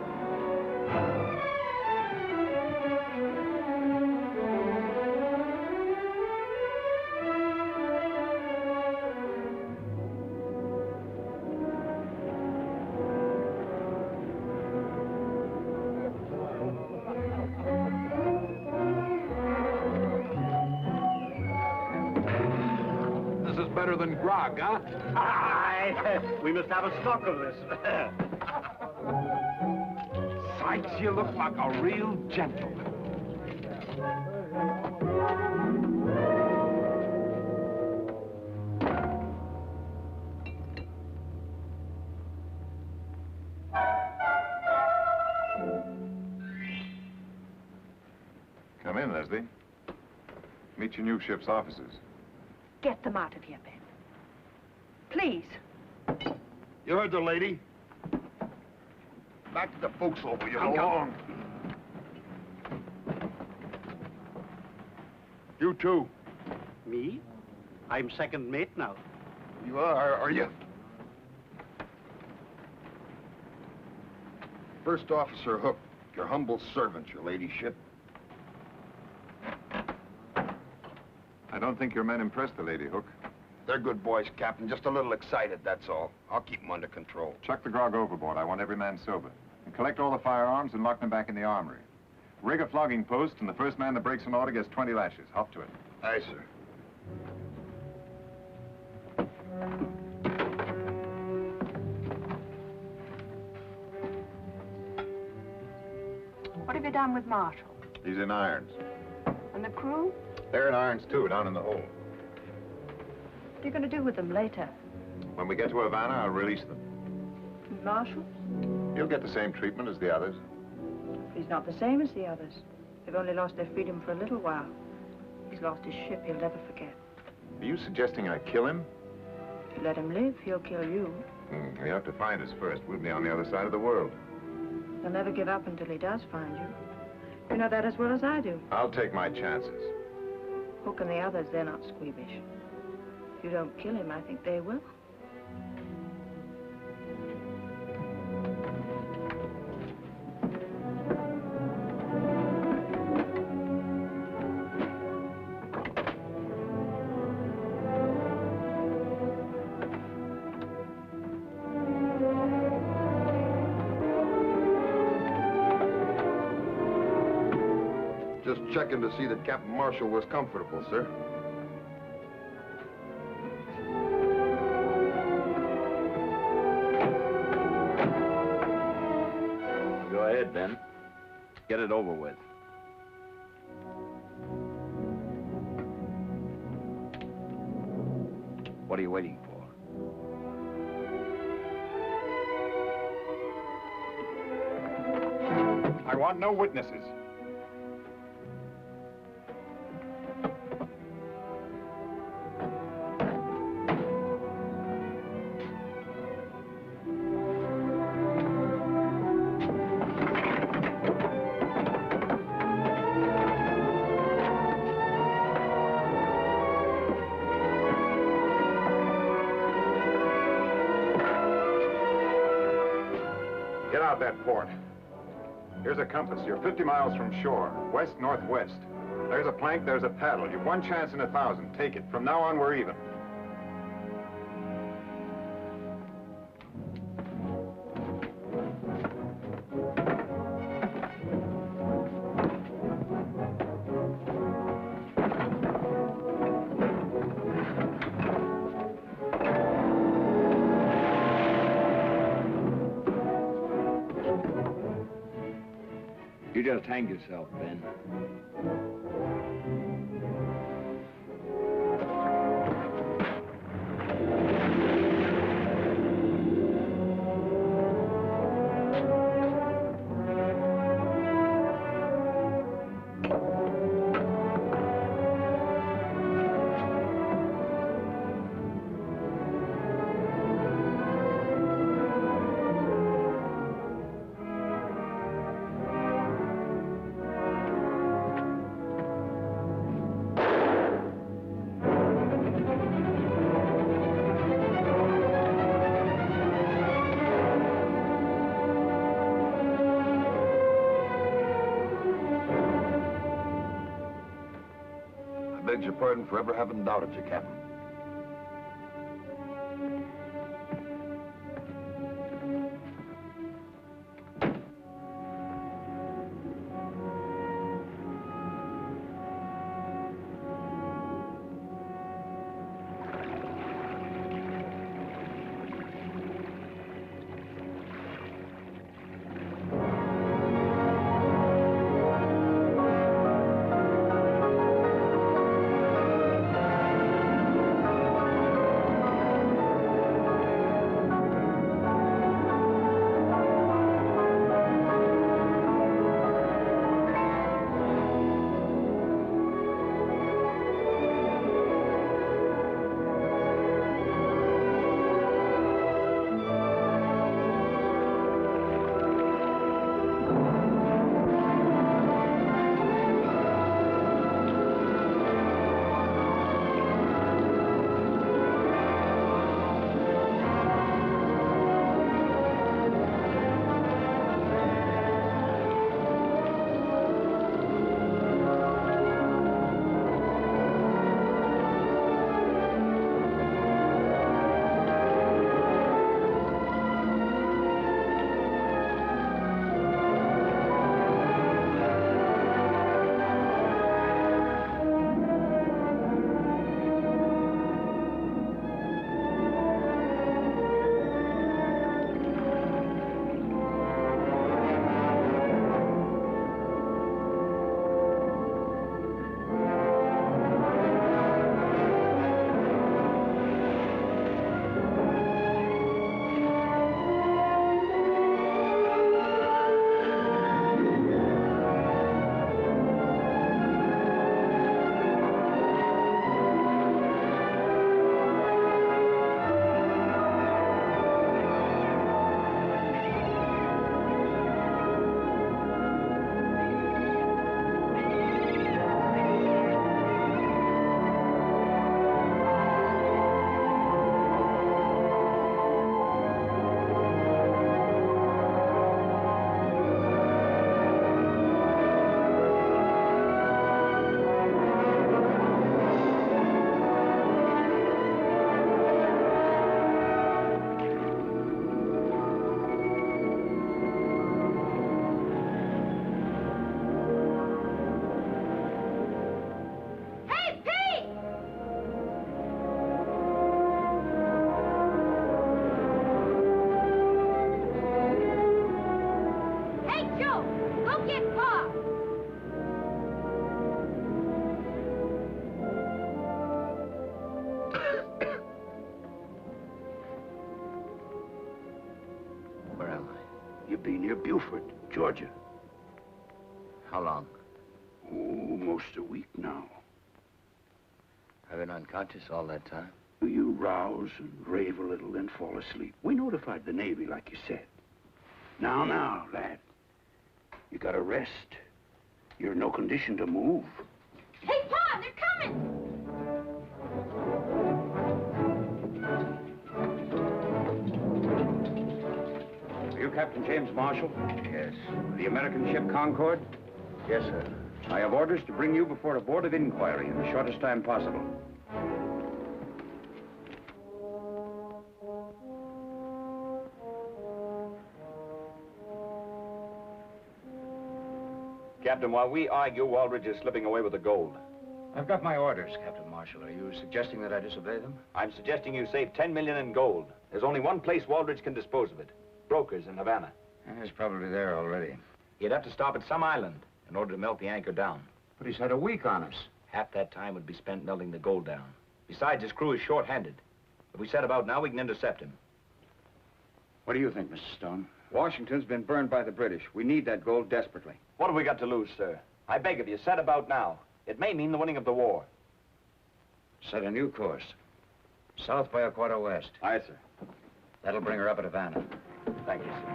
This is better than grog, huh? Aye, we must have a stock of this. Sykes, you look like a real gentleman. Come in, Leslie. Meet your new ship's officers. Get them out of here, Ben. Please. You heard the lady? Back to the forecastle, will you? Come along. You too. Me? I'm second mate now. You are you? First Officer Hook, your humble servant, your ladyship. I don't think your men impressed the lady, Hook. They're good boys, Captain. Just a little excited, that's all. I'll keep them under control. Chuck the grog overboard. I want every man sober. And collect all the firearms and lock them back in the armory. Rig a flogging post, and the first man that breaks an order gets 20 lashes. Hop to it. Aye, sir. What have you done with Marshall? He's in irons. And the crew? They're in irons, too, down in the hold. What are you going to do with them later? When we get to Havana, I'll release them. Marshall? You'll get the same treatment as the others. He's not the same as the others. They've only lost their freedom for a little while. He's lost his ship he'll never forget. Are you suggesting I kill him? If you let him live, he'll kill you. You have to find us first. We'll be on the other side of the world. He'll never give up until he does find you. You know that as well as I do. I'll take my chances. Hook and the others, they're not squeamish. If you don't kill him, I think they will. Just checking to see that Captain Marshall was comfortable, sir. Go ahead, Ben. Get it over with. What are you waiting for? I want no witnesses. Get out that port. Here's a compass. You're 50 miles from shore, west-northwest. There's a plank, there's a paddle. You've one chance in 1,000. Take it. From now on, we're even. You just hanged yourself, Ben. I beg your pardon for ever having doubted you, Captain. Joe, go get Pa. Where am I? You'll be near Beaufort, Georgia. How long? Almost a week now. I've been unconscious all that time. You rouse and rave a little, then fall asleep. We notified the Navy, like you said. Now, lad. You gotta rest. You're in no condition to move. Hey, Pa, they're coming! Are you Captain James Marshall? Yes. The American ship Concord? Yes, sir. I have orders to bring you before a board of inquiry in the shortest time possible. Captain, while we argue, Waldridge is slipping away with the gold. I've got my orders, Captain Marshall. Are you suggesting that I disobey them? I'm suggesting you save $10 million in gold. There's only one place Waldridge can dispose of it. Brokers in Havana. He's probably there already. He'd have to stop at some island in order to melt the anchor down. But he's had a week on us. Half that time would be spent melting the gold down. Besides, his crew is short-handed. If we set about now, we can intercept him. What do you think, Mr. Stone? Washington's been burned by the British. We need that gold desperately. What have we got to lose, sir? I beg of you, set about now. It may mean the winning of the war. Set a new course. South by a quarter west. Aye, sir. That'll bring her up at Havana. Thank you, sir.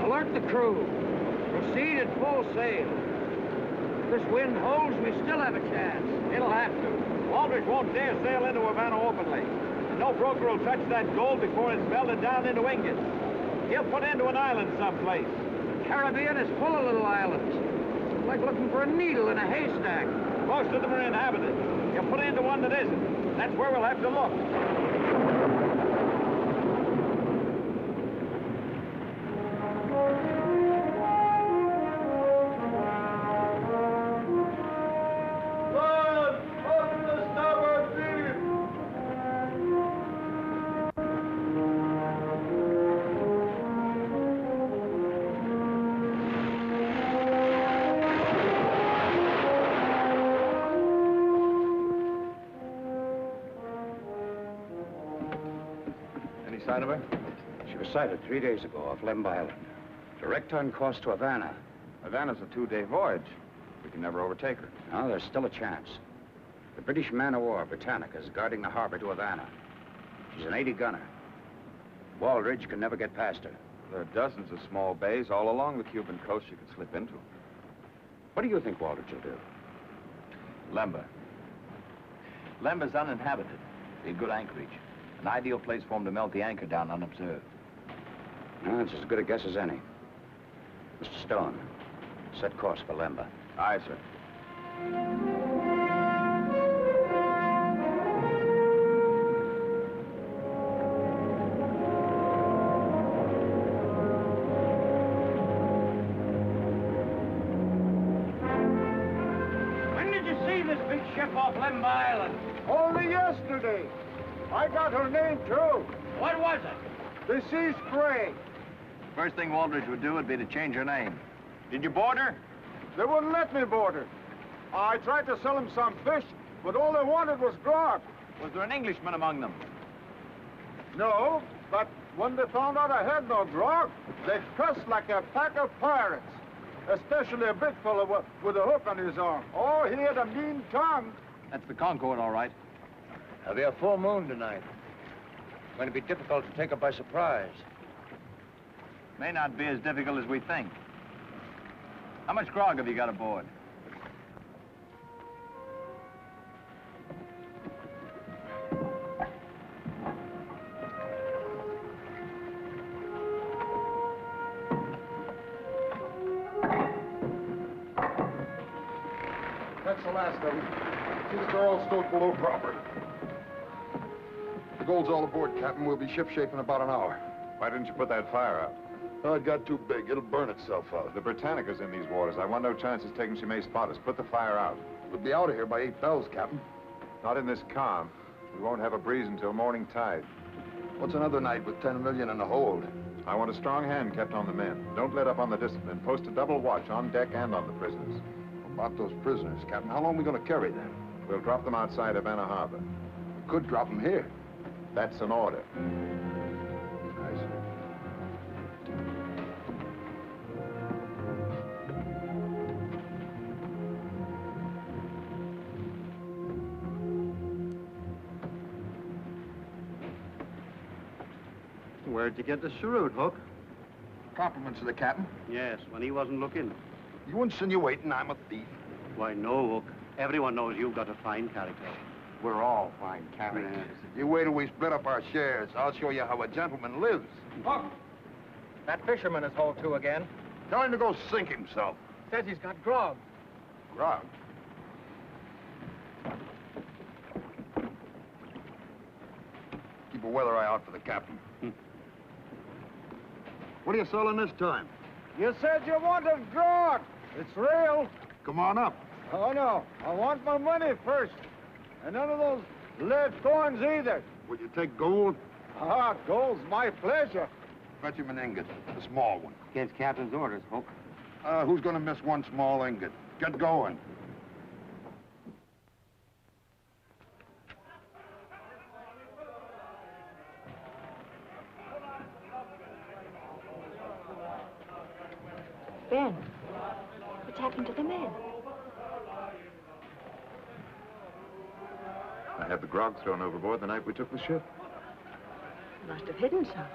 Alert the crew. Proceed at full sail. If this wind holds, we still have a chance. It'll have to. Waldridge won't dare sail into Havana openly. No broker will touch that gold before it's melted down into ingots. He'll put into an island someplace. The Caribbean is full of little islands. It's like looking for a needle in a haystack. Most of them are inhabited. He'll put into one that isn't. That's where we'll have to look. Sign of her? She was sighted 3 days ago off Lemb Island. Direct on course to Havana. Havana's a 2-day voyage. We can never overtake her. No, there's still a chance. The British man-of-war, Britannica, is guarding the harbor to Havana. She's an 80-gunner. Waldridge can never get past her. There are dozens of small bays all along the Cuban coast you could slip into. What do you think Waldridge will do? Lemba. Lemba's uninhabited. Be a good anchorage. An ideal place for him to melt the anchor down unobserved. No, it's as good a guess as any. Mr. Stone, set course for Lemba. Aye, sir. When did you see this big ship off Lemb Island? Only yesterday. I got her name, too. What was it? The Sea Spray. First thing Waldridge would do would be to change her name. Did you board her? They wouldn't let me board her. I tried to sell them some fish, but all they wanted was grog. Was there an Englishman among them? No, but when they found out I had no grog, they cussed like a pack of pirates. Especially a big fellow with a hook on his arm. Oh, he had a mean tongue. That's the Concord, all right. There'll be a full moon tonight. It's going to be difficult to take her by surprise. May not be as difficult as we think. How much grog have you got aboard? That's the last of them. Seems they're all stowed below proper. The gold's all aboard, Captain. We'll be shipshape in about an hour. Why didn't you put that fire out? Oh, it got too big. It'll burn itself out. The Britannica's in these waters. I want no chances taking she may spot us. Put the fire out. We'll be out of here by 8 bells, Captain. Not in this calm. We won't have a breeze until morning tide. What's another night with 10 million in the hold? I want a strong hand kept on the men. Don't let up on the discipline. Post a double watch on deck and on the prisoners. About those prisoners, Captain. How long are we going to carry them? We'll drop them outside Havana Harbor. We could drop them here. That's an order. I see. Where'd you get the cheroot, Hook? Compliments to the captain. Yes, when he wasn't looking. You insinuating I'm a thief? Why, no, Hook. Everyone knows you've got a fine character. We're all fine characters. You wait till we split up our shares. I'll show you how a gentleman lives. Hook! That fisherman is hauled to again. Tell him to go sink himself. Says he's got grog. Grog? Keep a weather eye out for the captain. What are you selling this time? You said you wanted grog. It's real. Come on up. Oh, no. I want my money first. And none of those lead coins either. Would you take gold? Ah, gold's my pleasure. Fetch him an ingot, a small one. Against captain's orders, Hook. Who's gonna miss one small ingot? Get going. Ben, what's happened to the men? I had the grog thrown overboard the night we took the ship. You must have hidden some.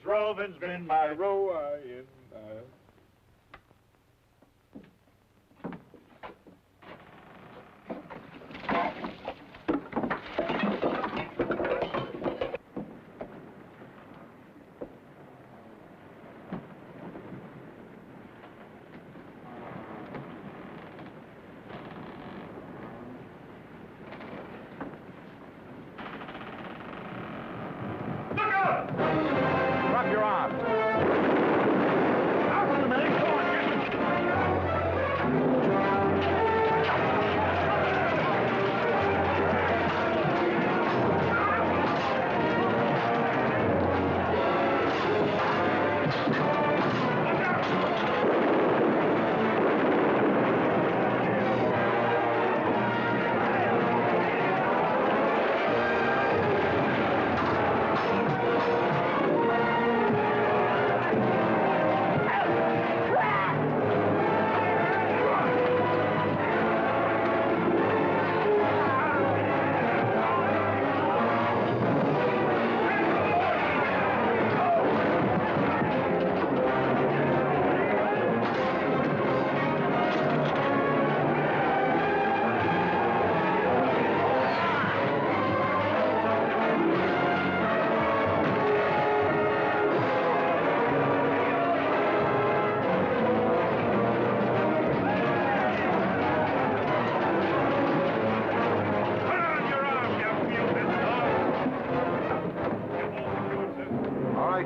Roving's been my row. Drop your arms.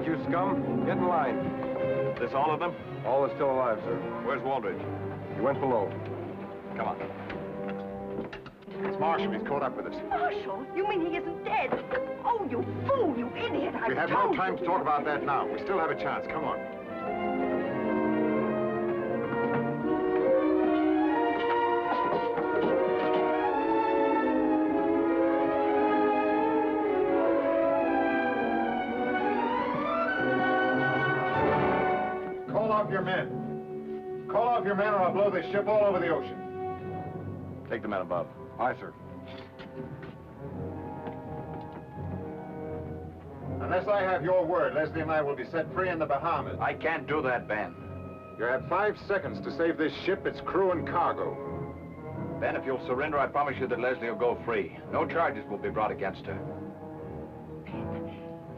You scum, get in line. This all of them? All are still alive, sir. Where's Waldridge? He went below. Come on. It's Marshall. He's caught up with us. Marshall? You mean he isn't dead? Oh, you fool, you idiot. We have no time to talk about that now. We still have a chance. Come on. Call off your men. Call off your men or I'll blow this ship all over the ocean. Take the men above. Aye, sir. Unless I have your word, Leslie and I will be set free in the Bahamas. I can't do that, Ben. You have 5 seconds to save this ship, its crew and cargo. Ben, if you'll surrender, I promise you that Leslie will go free. No charges will be brought against her.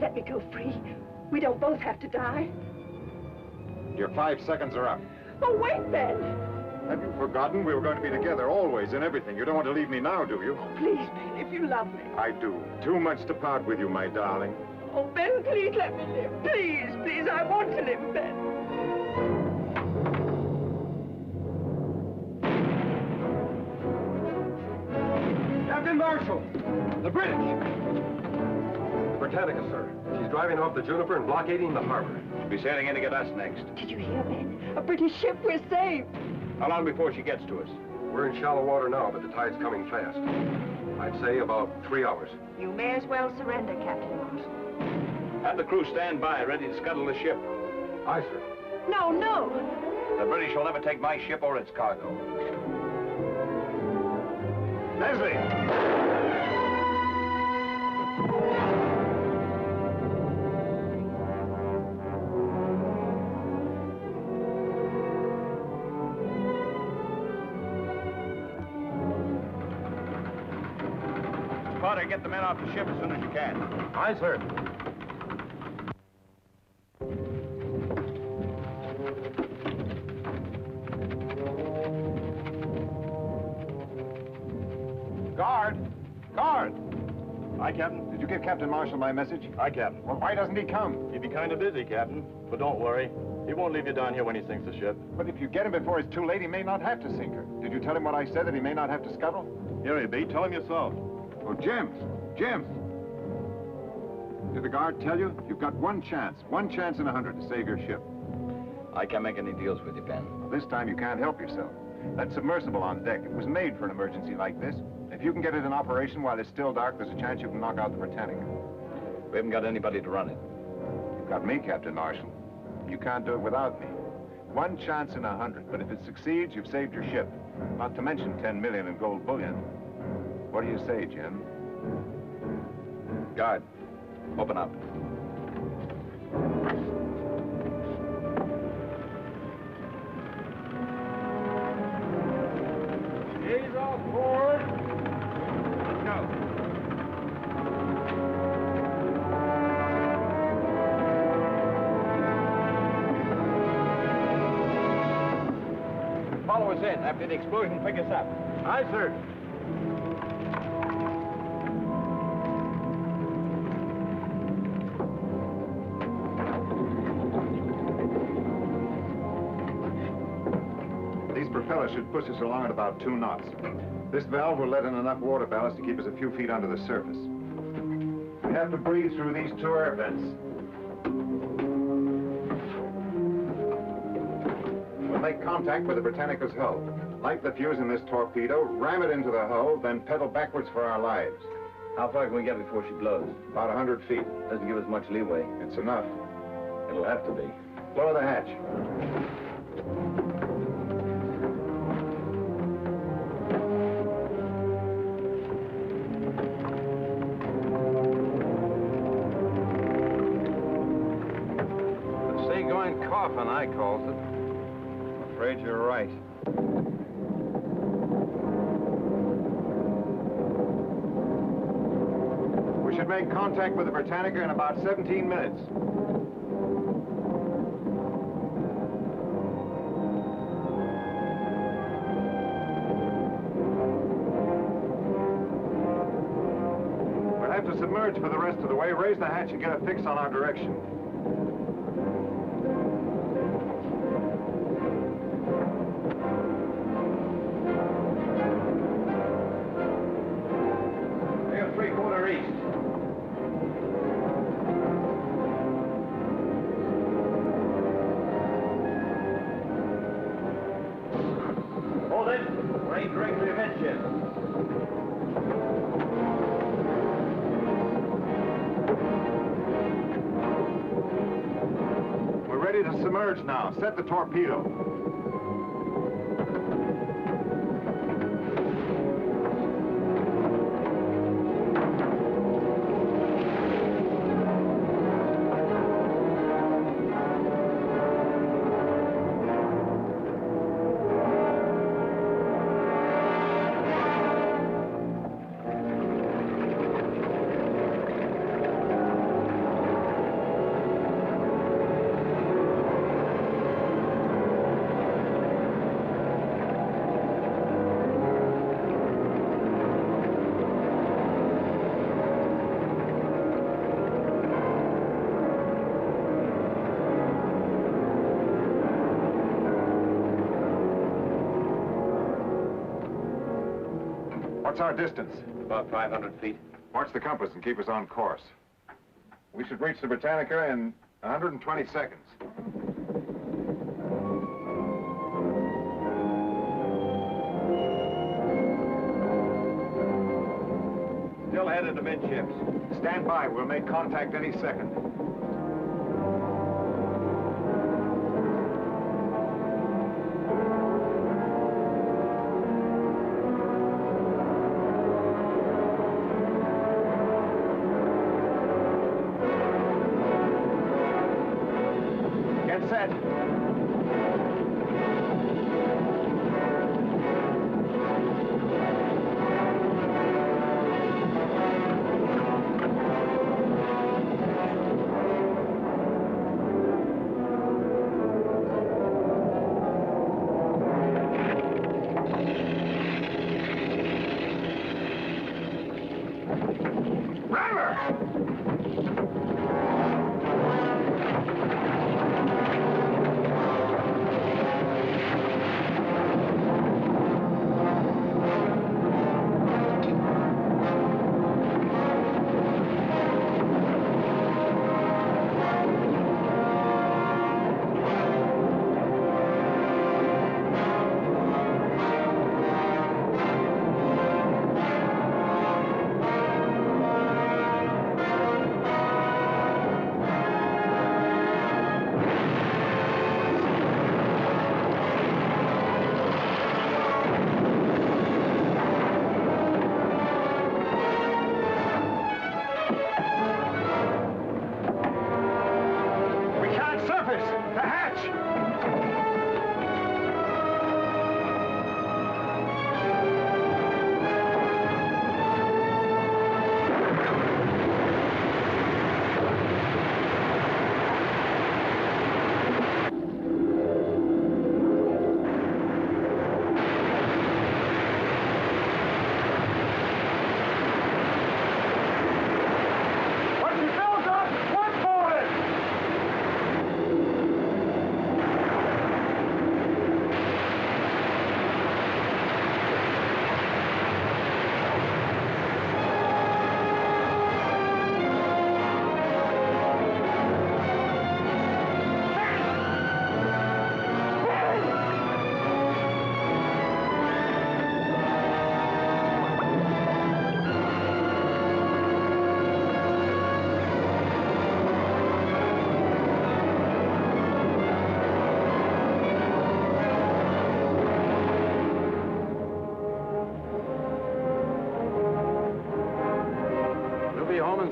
Let me go free. We don't both have to die. Your 5 seconds are up. Oh, wait, Ben. Have you forgotten we were going to be together always in everything? You don't want to leave me now, do you? Please, Ben, if you love me. I do. Too much to part with you, my darling. Oh, Ben, please let me live. Please, please, I want to live, Ben. Captain Marshall! The British! Britannica, sir. She's driving off the Juniper and blockading the harbor. She'll be sailing in to get us next. Did you hear, Ben? A British ship, we're saved. How long before she gets to us? We're in shallow water now, but the tide's coming fast. I'd say about 3 hours. You may as well surrender, Captain Marshall. Have the crew stand by, ready to scuttle the ship. Aye, sir. No, no. The British will never take my ship or its cargo. Leslie! Potter, get the men off the ship as soon as you can. Aye, sir. Guard! Guard! Aye, Captain. Did you give Captain Marshall my message? Aye, Captain. Well, why doesn't he come? He'd be kind of busy, Captain. But don't worry. He won't leave you down here when he sinks the ship. But if you get him before it's too late, he may not have to sink her. Did you tell him what I said, that he may not have to scuttle? Here he be. Tell him yourself. Oh, Jim! Jim! Did the guard tell you? You've got one chance in 100 to save your ship. I can't make any deals with you, Ben. This time you can't help yourself. That submersible on deck, it was made for an emergency like this. If you can get it in operation while it's still dark, there's a chance you can knock out the Britannica. We haven't got anybody to run it. You've got me, Captain Marshall. You can't do it without me. One chance in 100, but if it succeeds, you've saved your ship. Not to mention 10 million in gold bullion. What do you say, Jim? Guard, open up. Ease off board. No. Follow us in. After the explosion, pick us up. Aye, sir. These propellers should push us along at about 2 knots. This valve will let in enough water ballast to keep us a few feet under the surface. We have to breathe through these 2 air vents. We'll make contact with the Britannica's hull. Light the fuse in this torpedo, ram it into the hull, then pedal backwards for our lives. How far can we get before she blows? About 100 feet. Doesn't give us much leeway. It's enough. It'll have to be. Lower the hatch. The seagoing coffin, I calls it. I'm afraid you're right. We should make contact with the Britannica in about 17 minutes. We'll have to submerge for the rest of the way. Raise the hatch and get a fix on our direction. 3/4 east. Hold it. We're aimed directly amidships. We're ready to submerge now. Set the torpedo. What's our distance? About 500 feet. Watch the compass and keep us on course. We should reach the Britannica in 120 seconds. Still headed amidships. Stand by. We'll make contact any second. Get set.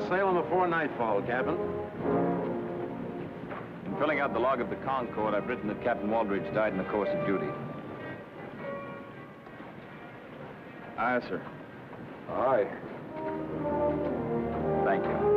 Sail them before nightfall, Captain. In filling out the log of the Concord, I've written that Captain Waldridge died in the course of duty. Aye, sir. Aye. Thank you.